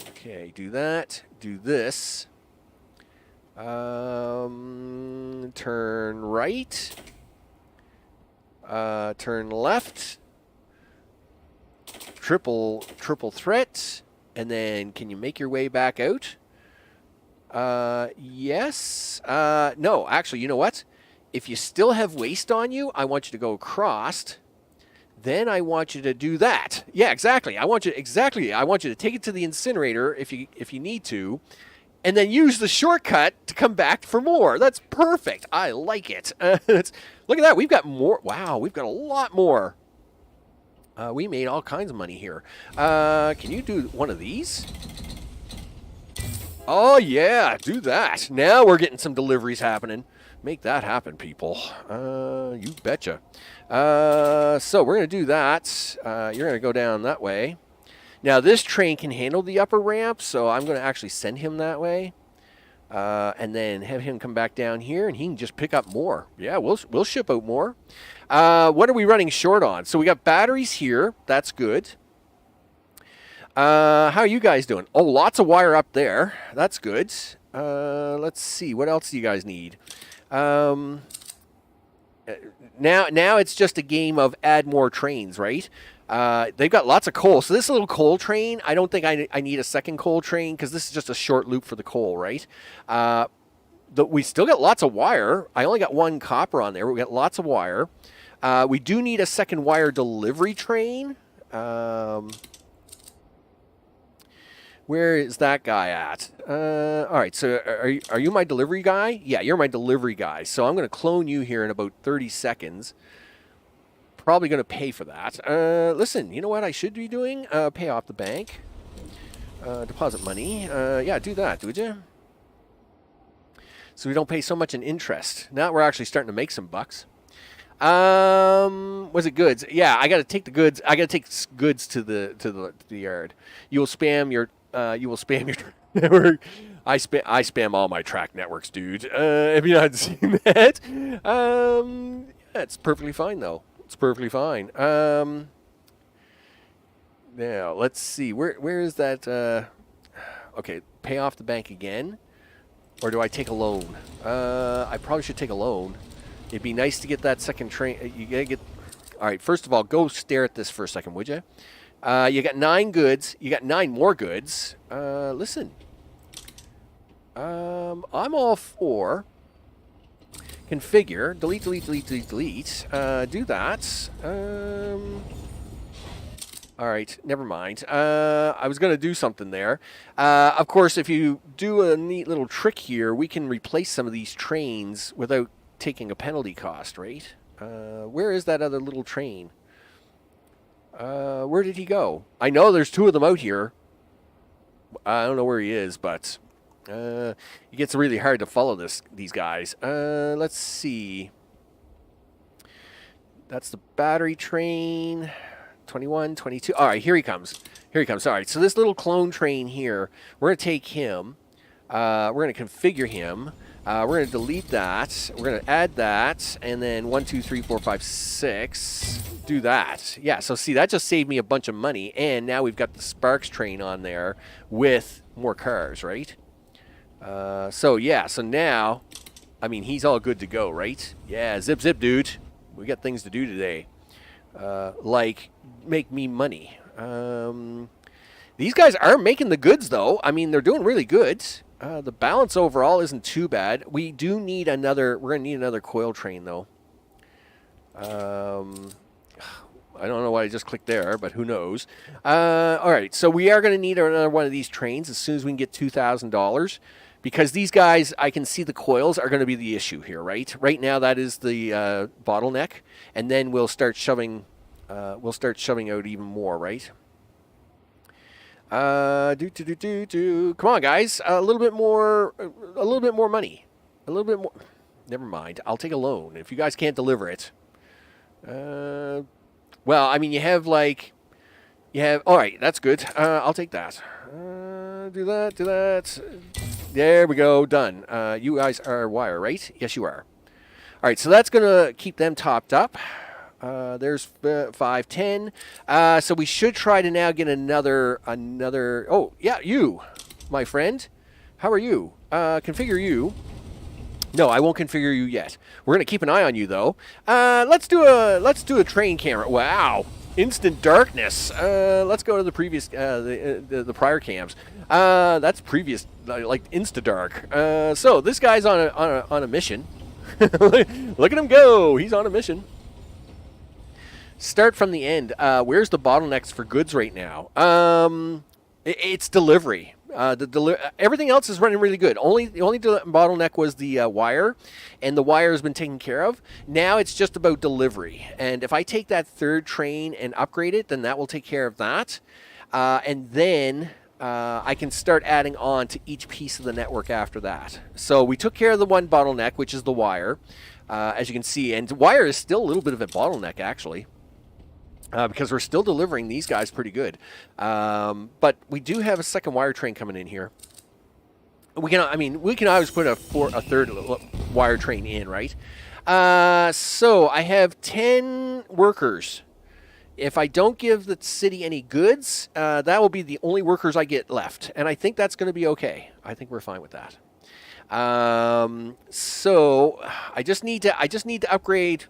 Okay, do that. Do this. Turn right. Turn left. Triple threat. And then can you make your way back out? Yes. No, actually, you know what? If you still have waste on you, I want you to go across. Then I want you to do that. Yeah, exactly. I want you to take it to the incinerator if you need to. And then use the shortcut to come back for more. That's perfect. I like it. Look at that. We've got more. Wow, we've got a lot more. We made all kinds of money here. Can you do one of these? Oh, yeah. Do that. Now we're getting some deliveries happening. Make that happen, people. You betcha. So we're going to do that. You're going to go down that way. Now, this train can handle the upper ramp, so I'm going to actually send him that way. And then have him come back down here, and he can just pick up more. Yeah, we'll ship out more. What are we running short on? So we got batteries here. That's good. How are you guys doing? Oh, lots of wire up there. That's good. Let's see. What else do you guys need? Now it's just a game of add more trains, right? They've got lots of coal. So this little coal train, I don't think I need a second coal train because this is just a short loop for the coal, right? We still got lots of wire. I only got 1 copper on there. We got lots of wire. We do need a second wire delivery train. Where is that guy at? All right, so are you my delivery guy? Yeah, you're my delivery guy. So I'm going to clone you here in about 30 seconds. Probably going to pay for that. Listen, you know what I should be doing? Pay off the bank. Deposit money. Yeah, do that, would you? So we don't pay so much in interest. Now we're actually starting to make some bucks. Was it goods? Yeah, I got to take the goods. I got to take goods to the yard. You will spam your network. I spam all my track networks, dude. Have you not seen that? It's perfectly fine though. It's perfectly fine. Now let's see. Where is that? Okay, pay off the bank again, or do I take a loan? I probably should take a loan. It'd be nice to get that second train. You gotta get. All right. First of all, go stare at this for a second, would you? You got 9 goods. You got 9 more goods. Listen, I'm all for configure, delete, delete, delete, delete, delete. Do that. All right, never mind. I was going to do something there. Of course, if you do a neat little trick here, we can replace some of these trains without taking a penalty cost, right? Where is that other little train? Where did he go? I know there's two of them out here. I don't know where he is, but it gets really hard to follow these guys. Let's see. That's the battery train. 21, 22. All right, here he comes. Here he comes. All right, so this little clone train here, we're going to take him. We're going to configure him. We're going to delete that. We're going to add that. And then 1, 2, 3, 4, 5, 6. Do that. Yeah, so see, that just saved me a bunch of money. And now we've got the Sparks train on there with more cars, right? So, yeah, so now, I mean, he's all good to go, right? Yeah, zip, zip, dude. We got things to do today. Like make me money. These guys are making the goods, though. I mean, they're doing really good. The balance overall isn't too bad. We do need another. We're gonna need another coil train, though. I don't know why I just clicked there, but who knows? All right, so we are gonna need another one of these trains as soon as we can get $2,000. Because these guys, I can see the coils are going to be the issue here, right? Right now, that is the bottleneck, and then we'll start shoving. We'll start shoving out even more, right? Come on, guys, a little bit more money, a little bit more. Never mind. I'll take a loan if you guys can't deliver it. Well, I mean, you have. All right, that's good. I'll take that. Do that. Do that. There we go. Done. You guys are wire, right? Yes, you are. All right, so that's going to keep them topped up. There's 5, 10. So we should try to now get another. Oh, yeah, you, my friend. How are you? Configure you. No, I won't configure you yet. We're going to keep an eye on you, though. Let's do a train camera. Wow. Instant darkness. Let's go to the previous, the prior cams. That's previous, like insta-dark. So this guy's on a mission. Look at him go. He's on a mission. Start from the end. Where's the bottlenecks for goods right now? It's delivery. Everything else is running really good. The only bottleneck was the wire, and the wire has been taken care of. Now it's just about delivery. And if I take that third train and upgrade it, then that will take care of that. And then I can start adding on to each piece of the network after that. So we took care of the one bottleneck, which is the wire, as you can see. And wire is still a little bit of a bottleneck, actually. Because we're still delivering these guys pretty good. But we do have a second wire train coming in here. We can always put a third wire train in, right? So I have 10 workers. If I don't give the city any goods, that will be the only workers I get left. And I think that's going to be okay. I think we're fine with that. So I just need to upgrade.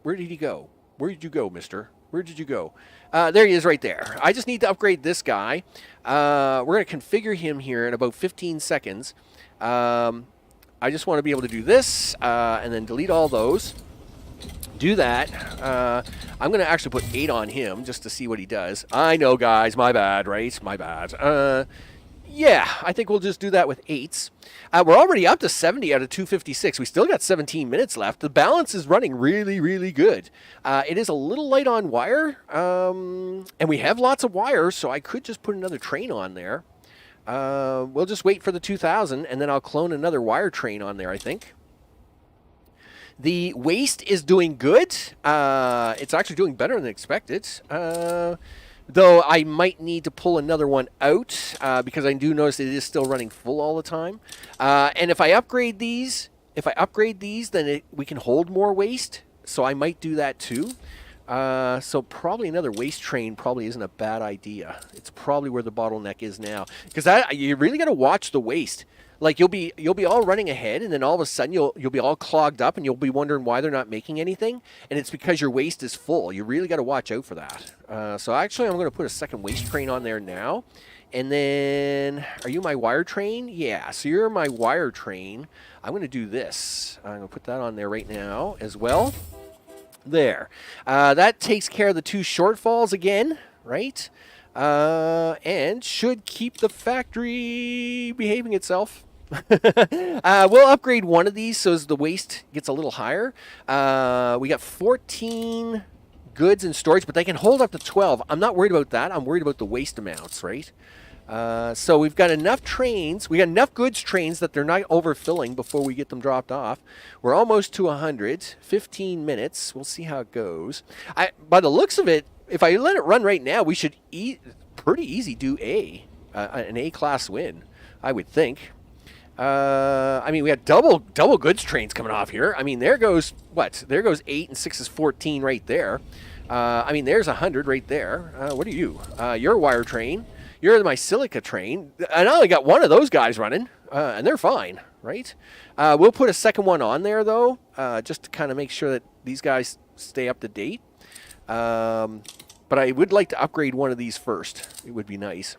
Where did he go? Where did you go, mister? Where did you go? There he is right there. I just need to upgrade this guy. We're going to configure him here in about 15 seconds. I just want to be able to do this and then delete all those. Do that. I'm going to actually put 8 on him just to see what he does. I know, guys. My bad, right? My bad. Yeah, I think we'll just do that with 8s. We're already up to 70 out of 256. We still got 17 minutes left. The balance is running really, really good. It is a little light on wire, and we have lots of wires, so I could just put another train on there. We'll just wait for the 2000, and then I'll clone another wire train on there, I think. The waste is doing good. It's actually doing better than expected. Though I might need to pull another one out because I do notice it is still running full all the time. And if I upgrade these, then we can hold more waste. So I might do that too. So probably another waste train probably isn't a bad idea. It's probably where the bottleneck is now. Because you really got to watch the waste. Like you'll be all running ahead, and then all of a sudden you'll be all clogged up, and you'll be wondering why they're not making anything, and it's because your waste is full. You really got to watch out for that. So actually, I'm going to put a second waste train on there now, and then are you my wire train? Yeah. So you're my wire train. I'm going to do this. I'm going to put that on there right now as well. There. That takes care of the 2 shortfalls again, right? And should keep the factory behaving itself. We'll upgrade one of these so as the waste gets a little higher. We got 14 goods in storage, but they can hold up to 12. I'm not worried about that. I'm worried about the waste amounts, right? So we've got enough trains. We got enough goods trains that they're not overfilling before we get them dropped off. We're almost to 100. 15 minutes. We'll see how it goes. By the looks of it, if I let it run right now, we should pretty easy do an A-class win, I would think. I mean, we had double goods trains coming off here. I mean, there goes what? There goes 8 and 6 is 14 right there. I mean, there's 100 right there. What are you? You're a wire train. You're my silica train. And I only got one of those guys running, and they're fine, right? We'll put a second one on there, though, just to kind of make sure that these guys stay up to date. But I would like to upgrade one of these first. It would be nice.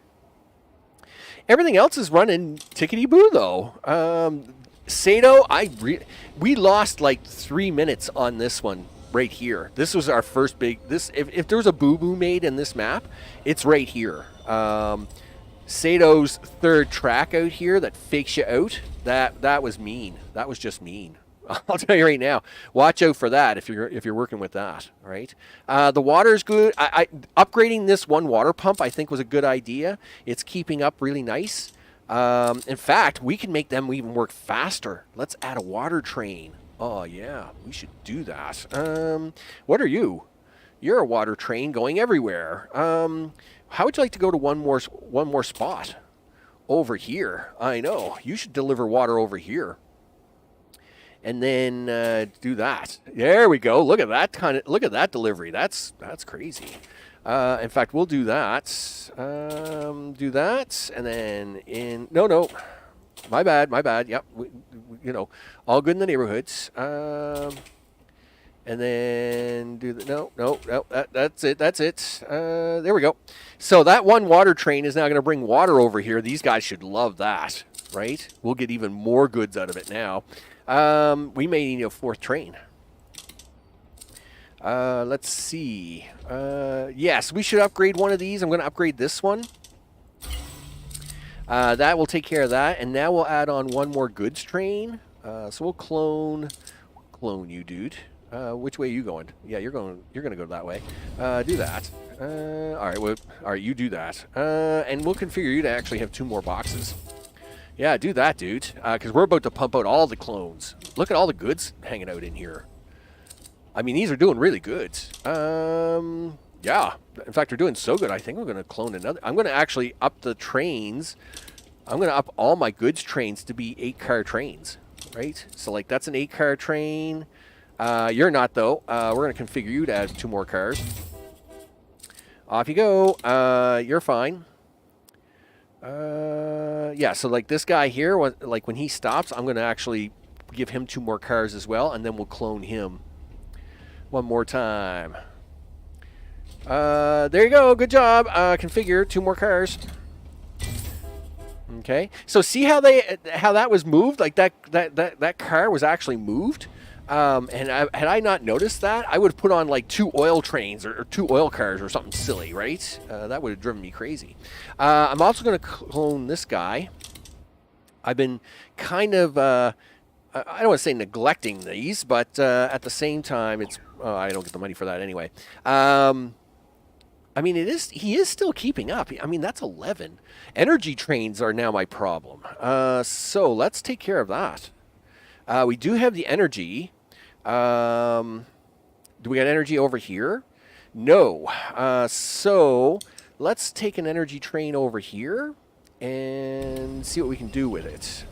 Everything else is running tickety-boo, though. Sato, we lost like 3 minutes on this one right here. This was our first big... If there was a boo-boo made in this map, it's right here. Sato's third track out here that fakes you out, that was mean. That was just mean. I'll tell you right now. Watch out for that if you're working with that. Right. The water is good. Upgrading this one water pump I think was a good idea. It's keeping up really nice. In fact, we can make them even work faster. Let's add a water train. Oh yeah, we should do that. What are you? You're a water train going everywhere. How would you like to go to one more spot over here? I know you should deliver water over here. And then do that. There we go. Look at that look at that delivery. That's crazy. In fact, we'll do that. Do that, and then no. My bad. Yep. All good in the neighborhoods. And then do the no. That's it. There we go. So that one water train is now going to bring water over here. These guys should love that, right? We'll get even more goods out of it now. We may need a 4th train. Let's see. Yes, we should upgrade one of these. I'm going to upgrade this one. That will take care of that. And now we'll add on one more goods train. So we'll clone you, dude. Which way are you going? Yeah, you're going to go that way. Do that. All right, you do that. And we'll configure you to actually have 2 more boxes. Yeah, do that, dude, because we're about to pump out all the clones. Look at all the goods hanging out in here. I mean, these are doing really good. Yeah. In fact, they're doing so good, I think we're going to clone another. I'm going to actually up the trains. I'm going to up all my goods trains to be 8-car trains, right? So, like, that's an 8-car train. You're not, though. We're going to configure you to add 2 more cars. Off you go. You're fine. Yeah, so like this guy here, like when he stops, I'm going to actually give him 2 more cars as well, and then we'll clone him one more time. There you go. Good job. Configure 2 more cars. Okay. So see how that was moved? Like that car was actually moved. And had I not noticed that, I would have put on like 2 oil trains or 2 oil cars or something silly, right? That would have driven me crazy. I'm also going to clone this guy. I've been kind of, I don't want to say neglecting these, but at the same time, I don't get the money for that anyway. I mean, he is still keeping up. I mean, that's 11. Energy trains are now my problem. So let's take care of that. We do have the energy. Do we got energy over here? No. So let's take an energy train over here and see what we can do with it.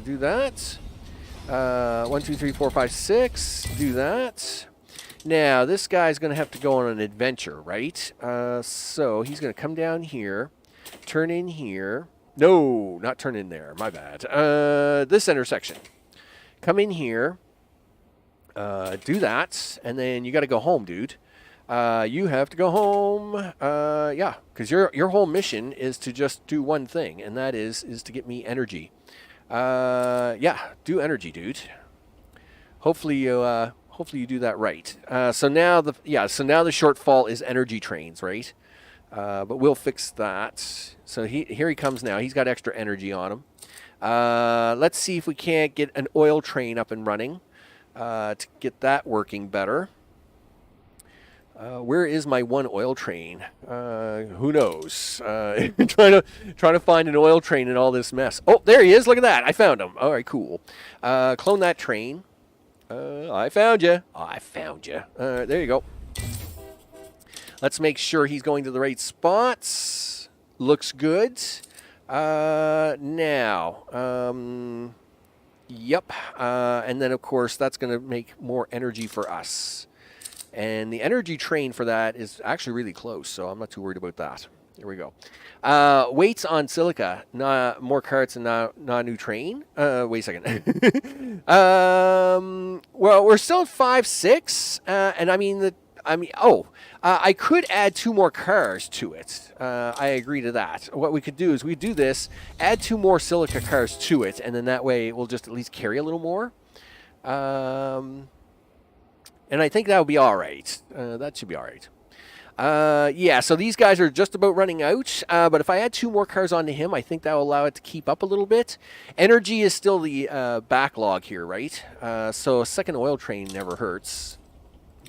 Do that. 1, 2, 3, 4, 5, 6. Do that. Now, this guy's going to have to go on an adventure, right? So he's going to come down here, turn in here, No, not turn in there. My bad. This intersection. Come in here. Do that, and then you got to go home, dude. You have to go home. Yeah, because your whole mission is to just do one thing, and that is to get me energy. Yeah, do energy, dude. Hopefully you do that right. So now the shortfall is energy trains, right? But we'll fix that. So here he comes now. He's got extra energy on him. Let's see if we can't get an oil train up and running to get that working better. Where is my one oil train? Who knows? Trying to find an oil train in all this mess. Oh, there he is. Look at that. I found him. All right, cool. Clone that train. I found you. I found you. There you go. Let's make sure he's going to the right spots. Looks good. Now, yep. And then, of course, that's going to make more energy for us. And the energy train for that is actually really close, so I'm not too worried about that. Here we go. Weights on silica. More carts and not a new train. Wait a second. Well, we're still at 5, 6. And I could add 2 more cars to it. I agree to that. What we could do is we do this, add 2 more silica cars to it, and then that way it will just at least carry a little more. And I think that would be all right. That should be all right. Yeah, so these guys are just about running out. But if I add 2 more cars onto him, I think that will allow it to keep up a little bit. Energy is still the backlog here, right? So a second oil train never hurts.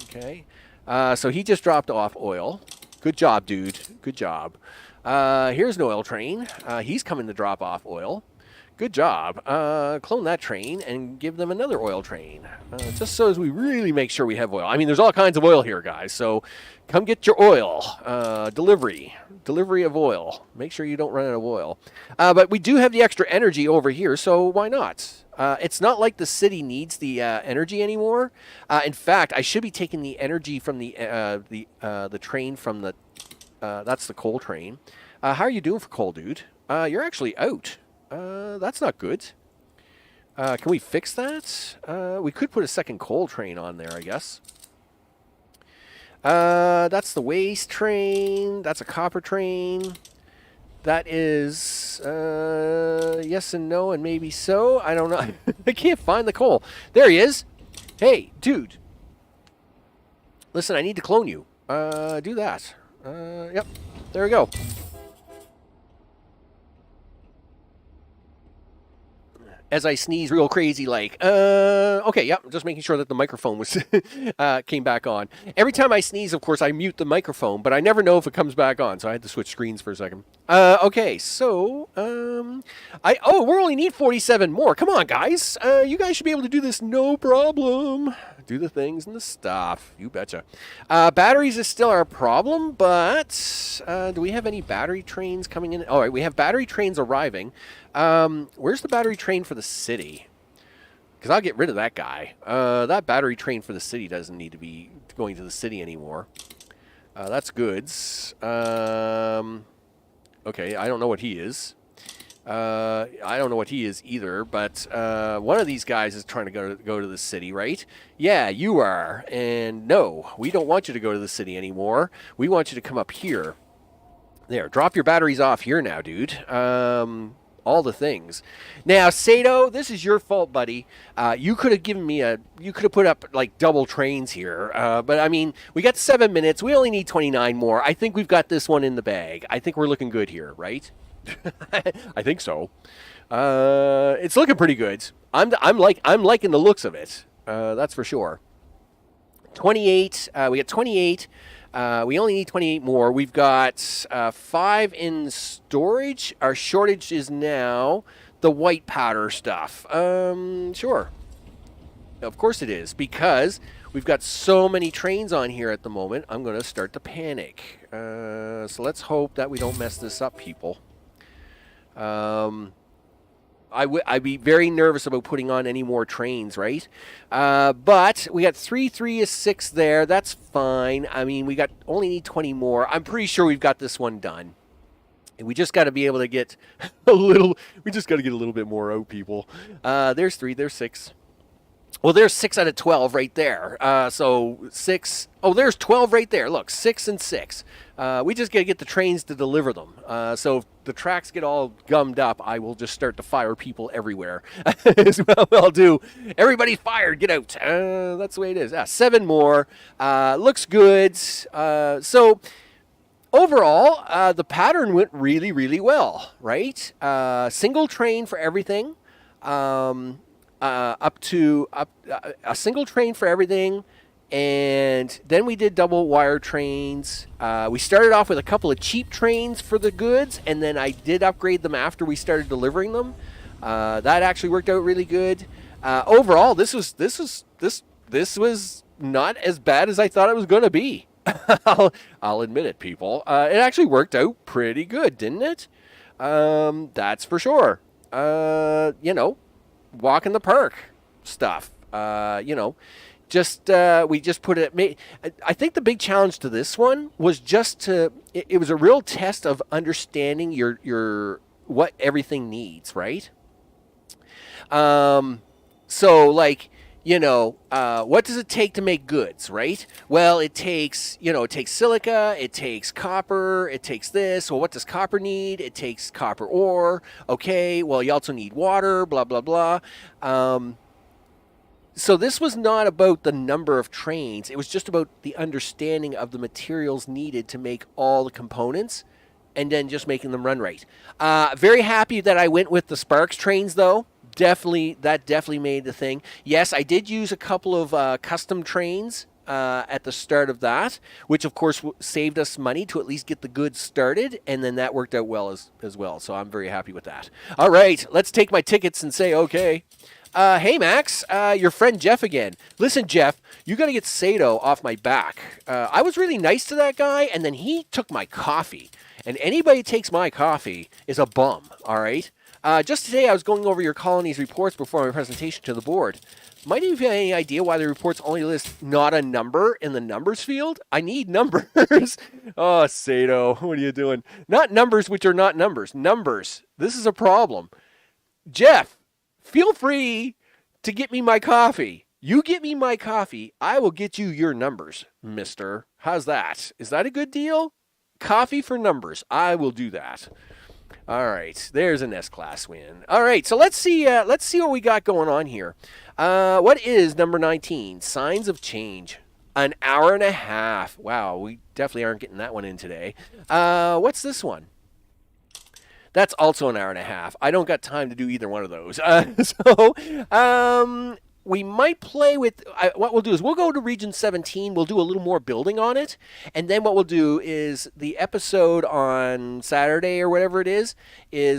Okay. So he just dropped off oil. Good job, dude. Good job. Here's an oil train. He's coming to drop off oil. Good job. Clone that train and give them another oil train. Just so as we really make sure we have oil. I mean, there's all kinds of oil here, guys. So come get your oil. Delivery of oil. Make sure you don't run out of oil. But we do have the extra energy over here, so why not? It's not like the city needs the energy anymore. In fact, I should be taking the energy from the train from the... that's the coal train. How are you doing for coal, dude? You're actually out. That's not good. Can we fix that? We could put a second coal train on there, I guess. That's the waste train. That's a copper train. That is yes and no and maybe so. I don't know. I can't find the coal. There he is. Hey, dude. Listen, I need to clone you. Do that. Yep. There we go. As I sneeze real crazy like. Okay, yep, just making sure that the microphone was came back on. Every time I sneeze, of course, I mute the microphone, but I never know if it comes back on, so I had to switch screens for a second. Okay, so we only need 47 more. Come on, guys. You guys should be able to do this no problem. Do the things and the stuff. You betcha. Batteries is still our problem, but do we have any battery trains coming in? All right, we have battery trains arriving. Where's the battery train for the city? Because I'll get rid of that guy. That battery train for the city doesn't need to be going to the city anymore. That's goods. Okay, I don't know what he is. I don't know what he is either, but one of these guys is trying to go to the city, right? Yeah, you are. And no, we don't want you to go to the city anymore. We want you to come up here. There, drop your batteries off here now, dude. All the things. Now, Sato, this is your fault, buddy. You could have given me you could have put up like double trains here. But I mean, we got 7 minutes. We only need 29 more. I think we've got this one in the bag. I think we're looking good here, right? I think so. It's looking pretty good. I'm liking the looks of it. That's for sure. 28. We got 28. We only need 28 more. We've got 5 in storage. Our shortage is now the white powder stuff. Sure. Of course it is, because we've got so many trains on here at the moment. I'm going to start to panic. So let's hope that we don't mess this up, people. I'd be very nervous about putting on any more trains, right? But we got 3 is 6 there. That's fine. I mean, only need 20 more. I'm pretty sure we've got this one done. And we just got to be able to get a little. We just got to get a little bit more out, people. There's 3. There's 6. Well, there's 6 out of 12 right there. So 6. Oh, there's 12 right there. Look, 6 and 6. We just got to get the trains to deliver them. So if the tracks get all gummed up, I will just start to fire people everywhere. Is what I'll do. Everybody fired. Get out. That's the way it is. 7 more. Looks good. So overall, the pattern went really, really well, right? Single train for everything. A single train for everything, and then we did double wire trains. We started off with a couple of cheap trains for the goods, and then I did upgrade them after we started delivering them. That actually worked out really good. Overall, this was not as bad as I thought it was going to be. I'll admit it, people. It actually worked out pretty good, didn't it? That's for sure. Walk in the park stuff. We just put it. I think the big challenge to this one was it was a real test of understanding your what everything needs, right? What does it take to make goods, right? Well, it takes silica, it takes copper, it takes this. Well, what does copper need? It takes copper ore. Okay, well, you also need water, blah, blah, blah. So this was not about the number of trains. It was just about the understanding of the materials needed to make all the components and then just making them run right. Very happy that I went with the Sparks trains, though. That definitely made the thing. Yes, I did use a couple of custom trains at the start of that, which of course saved us money to at least get the goods started, and then that worked out well as well. So I'm very happy with that. All right, let's take my tickets and say okay. Hey Max, your friend Jeff again. Listen, Jeff, you got to get Sato off my back. I was really nice to that guy, and then he took my coffee. And anybody who takes my coffee is a bum. All right. Just today, I was going over your colony's reports before my presentation to the board. Might you have any idea why the reports only list not a number in the numbers field? I need numbers. Oh, Sato, what are you doing? Not numbers which are not numbers. Numbers. This is a problem. Jeff, feel free to get me my coffee. You get me my coffee, I will get you your numbers, mister. How's that? Is that a good deal? Coffee for numbers. I will do that. All right, there's an S-class win. All right, so let's see what we got going on here. What is number 19? Signs of Change. An hour and a half. Wow, we definitely aren't getting that one in today. What's this one? That's also an hour and a half. I don't got time to do either one of those. We might play with, what we'll do is we'll go to Region 17, we'll do a little more building on it, and then what we'll do is the episode on Saturday or whatever it is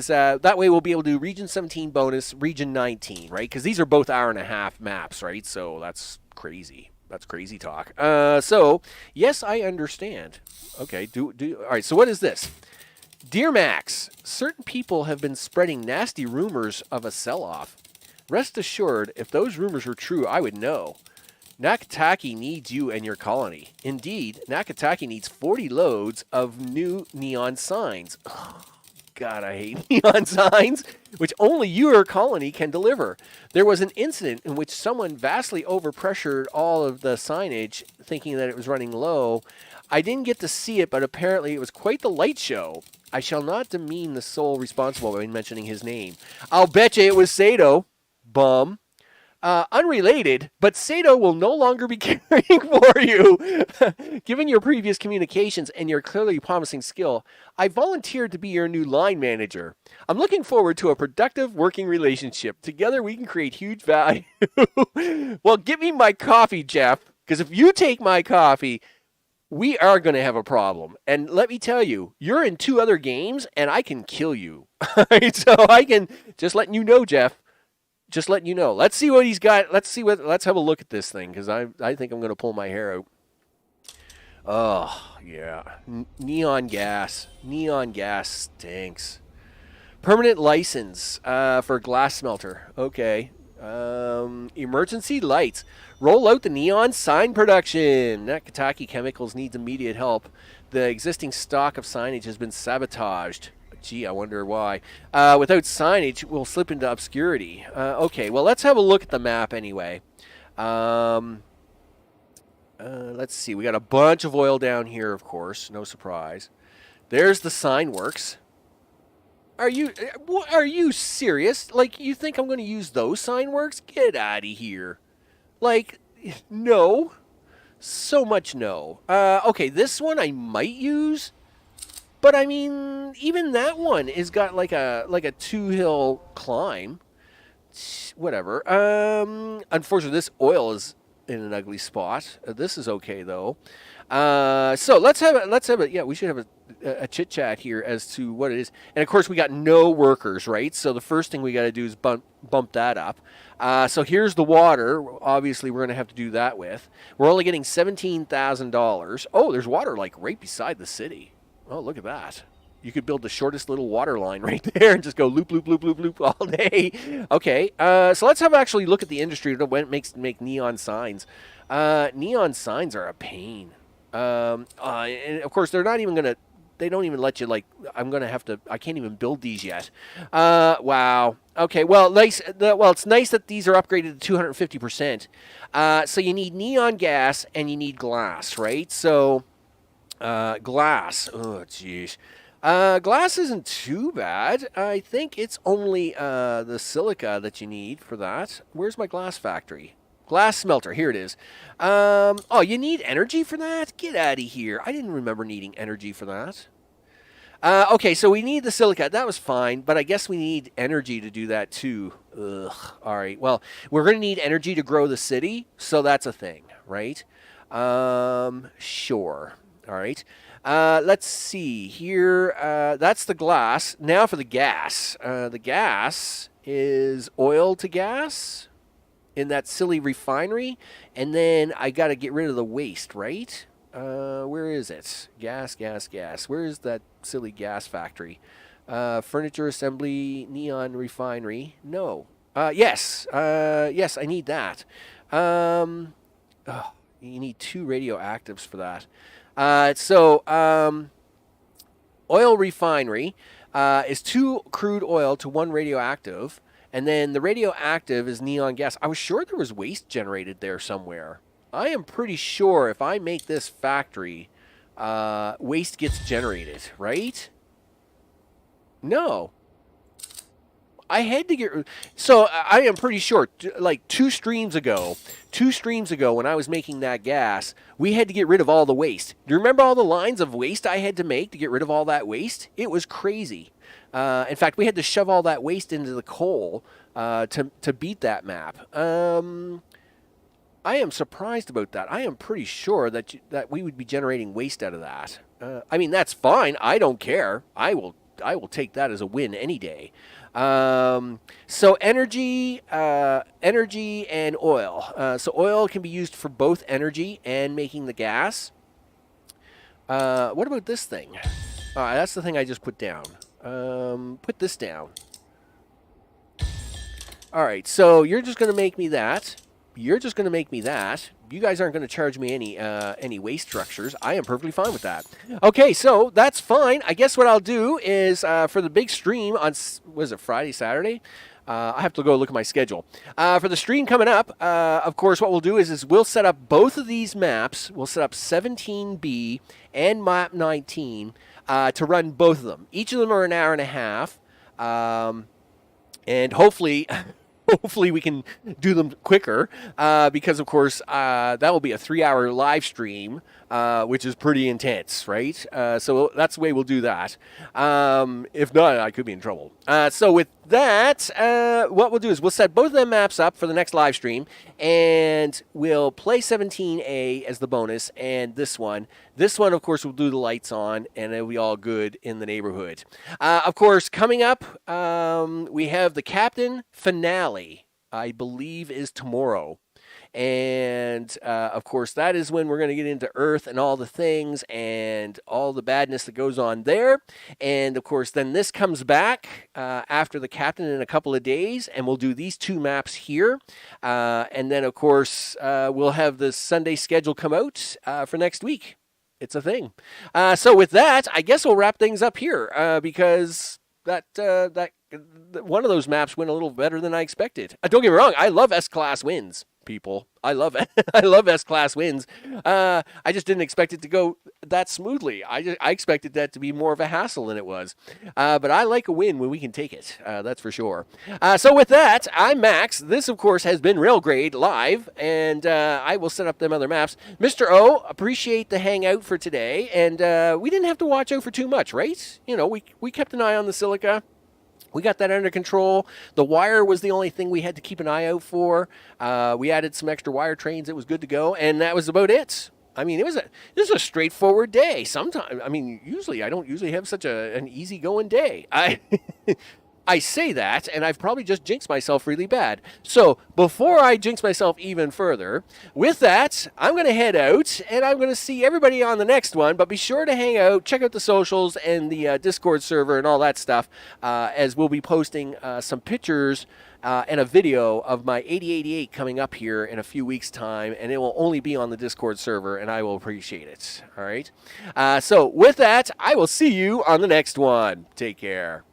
that way we'll be able to do Region 17 bonus, Region 19, right? Because these are both hour and a half maps, right? So that's crazy. That's crazy talk. So, yes, I understand. Okay, all right, so what is this? Dear Max, certain people have been spreading nasty rumors of a sell-off. Rest assured, if those rumors were true, I would know. Nakataki needs you and your colony. Indeed, Nakataki needs 40 loads of new neon signs. Oh, God, I hate neon signs, which only your colony can deliver. There was an incident in which someone vastly overpressured all of the signage, thinking that it was running low. I didn't get to see it, but apparently it was quite the light show. I shall not demean the soul responsible by mentioning his name. I'll bet you it was Sato. Bum. Unrelated, but Sato will no longer be caring for you. Given your previous communications and your clearly promising skill, I volunteered to be your new line manager. I'm looking forward to a productive working relationship. Together we can create huge value. Well, give me my coffee, Jeff, because if you take my coffee, we are going to have a problem. And let me tell you, you're in 2 other games, and I can kill you. So I can, just letting you know, Jeff. Just letting you know. Let's see what he's got. Let's have a look at this thing, because I think I'm going to pull my hair out. Oh, yeah. Neon gas. Neon gas stinks. Permanent license for glass smelter. Okay. Emergency lights. Roll out the neon sign production. Nakataki Chemicals needs immediate help. The existing stock of signage has been sabotaged. Gee, I wonder why. Without signage, we'll slip into obscurity. Okay, well, let's have a look at the map anyway. Um, let's see. We got a bunch of oil down here, of course. No surprise. There's the sign works. Are you serious? Like, you think I'm going to use those sign works? Get out of here. Like, no. So much no. Okay, this one I might use. But I mean, even that one is got like a 2-hill climb. Whatever. Unfortunately, this oil is in an ugly spot. This is okay though. So let's have a. Yeah, we should have a chit chat here as to what it is. And of course, we got no workers, right? So the first thing we got to do is bump that up. So here's the water. Obviously, we're going to have to do that with. We're only getting $17,000. Oh, there's water like right beside the city. Oh, look at that. You could build the shortest little water line right there and just go loop, loop, loop, loop, loop all day. Okay, so let's have actually look at the industry when it make neon signs. Neon signs are a pain. And of course, they're not even going to, they don't even let you, like, I can't even build these yet. Wow. Okay, well, it's nice that these are upgraded to 250%. So you need neon gas and you need glass, right? So, glass. Oh, jeez. Glass isn't too bad. I think it's only the silica that you need for that. Where's my glass factory? Glass smelter. Here it is. Oh, you need energy for that? Get out of here. I didn't remember needing energy for that. Okay, so we need the silica. That was fine, but I guess we need energy to do that too. Ugh. All right. Well, we're going to need energy to grow the city, so that's a thing, right? Sure. All right. Let's see here. That's the glass. Now for the gas. The gas is oil to gas in that silly refinery. And then I got to get rid of the waste, right? Where is it? Gas. Where is that silly gas factory? Furniture assembly, neon refinery. No. Yes. Yes, I need that. You need 2 radioactives for that. Oil refinery is 2 crude oil to 1 radioactive, and then the radioactive is neon gas. I was sure there was waste generated there somewhere. I am pretty sure if I make this factory, waste gets generated, right? No. I had to get. So I am pretty sure, like 2 streams ago, when I was making that gas, we had to get rid of all the waste. Do you remember all the lines of waste I had to make to get rid of all that waste? It was crazy. In fact, we had to shove all that waste into the coal to beat that map. I am surprised about that. I am pretty sure that we would be generating waste out of that. I mean, that's fine. I don't care. I will take that as a win any day. So energy and oil. So oil can be used for both energy and making the gas. What about this thing? That's the thing I just put down. Put this down. All right, so you're just going to make me that. You're just going to make me that. You guys aren't going to charge me any waste structures. I am perfectly fine with that. Okay, so that's fine. I guess what I'll do is for the big stream on, was it Friday, Saturday? I have to go look at my schedule. For the stream coming up, of course, what we'll do is we'll set up both of these maps. We'll set up 17B and map 19 to run both of them. Each of them are an hour and a half. And hopefully... Hopefully we can do them quicker because, of course, that will be a 3-hour live stream, which is pretty intense, right? So that's the way we'll do that. If not, I could be in trouble. So with that, what we'll do is we'll set both of them maps up for the next live stream, and we'll play 17A as the bonus, and this one. This one, of course, we'll do the lights on, and it'll be all good in the neighborhood. Of course, coming up, we have the Captain finale, I believe is tomorrow. And, of course, that is when we're going to get into Earth and all the things and all the badness that goes on there. And, of course, then this comes back after the Captain in a couple of days, and we'll do these 2 maps here. And then, of course, we'll have the Sunday schedule come out for next week. It's a thing. So with that, I guess we'll wrap things up here because that one of those maps went a little better than I expected. Don't get me wrong, I love S-class wins, people. I love I love S-class wins. I just didn't expect it to go that smoothly. I expected that to be more of a hassle than it was. But I like a win when we can take it. That's for sure. So with that, I'm Max. This, of course, has been Railgrade live, and I will set up them other maps. Mr. O, appreciate the hangout for today, and we didn't have to watch out for too much, right? You know, we kept an eye on the silica. We got that under control. The wire was the only thing we had to keep an eye out for. We added some extra wire trains. It was good to go, and that was about it. I mean, this was a straightforward day. Sometimes, I mean, usually I don't usually have such an easygoing day. I say that, and I've probably just jinxed myself really bad. So before I jinx myself even further, with that, I'm going to head out, and I'm going to see everybody on the next one. But be sure to hang out, check out the socials and the Discord server and all that stuff, as we'll be posting some pictures and a video of my 8088 coming up here in a few weeks' time, and it will only be on the Discord server, and I will appreciate it. All right? So with that, I will see you on the next one. Take care.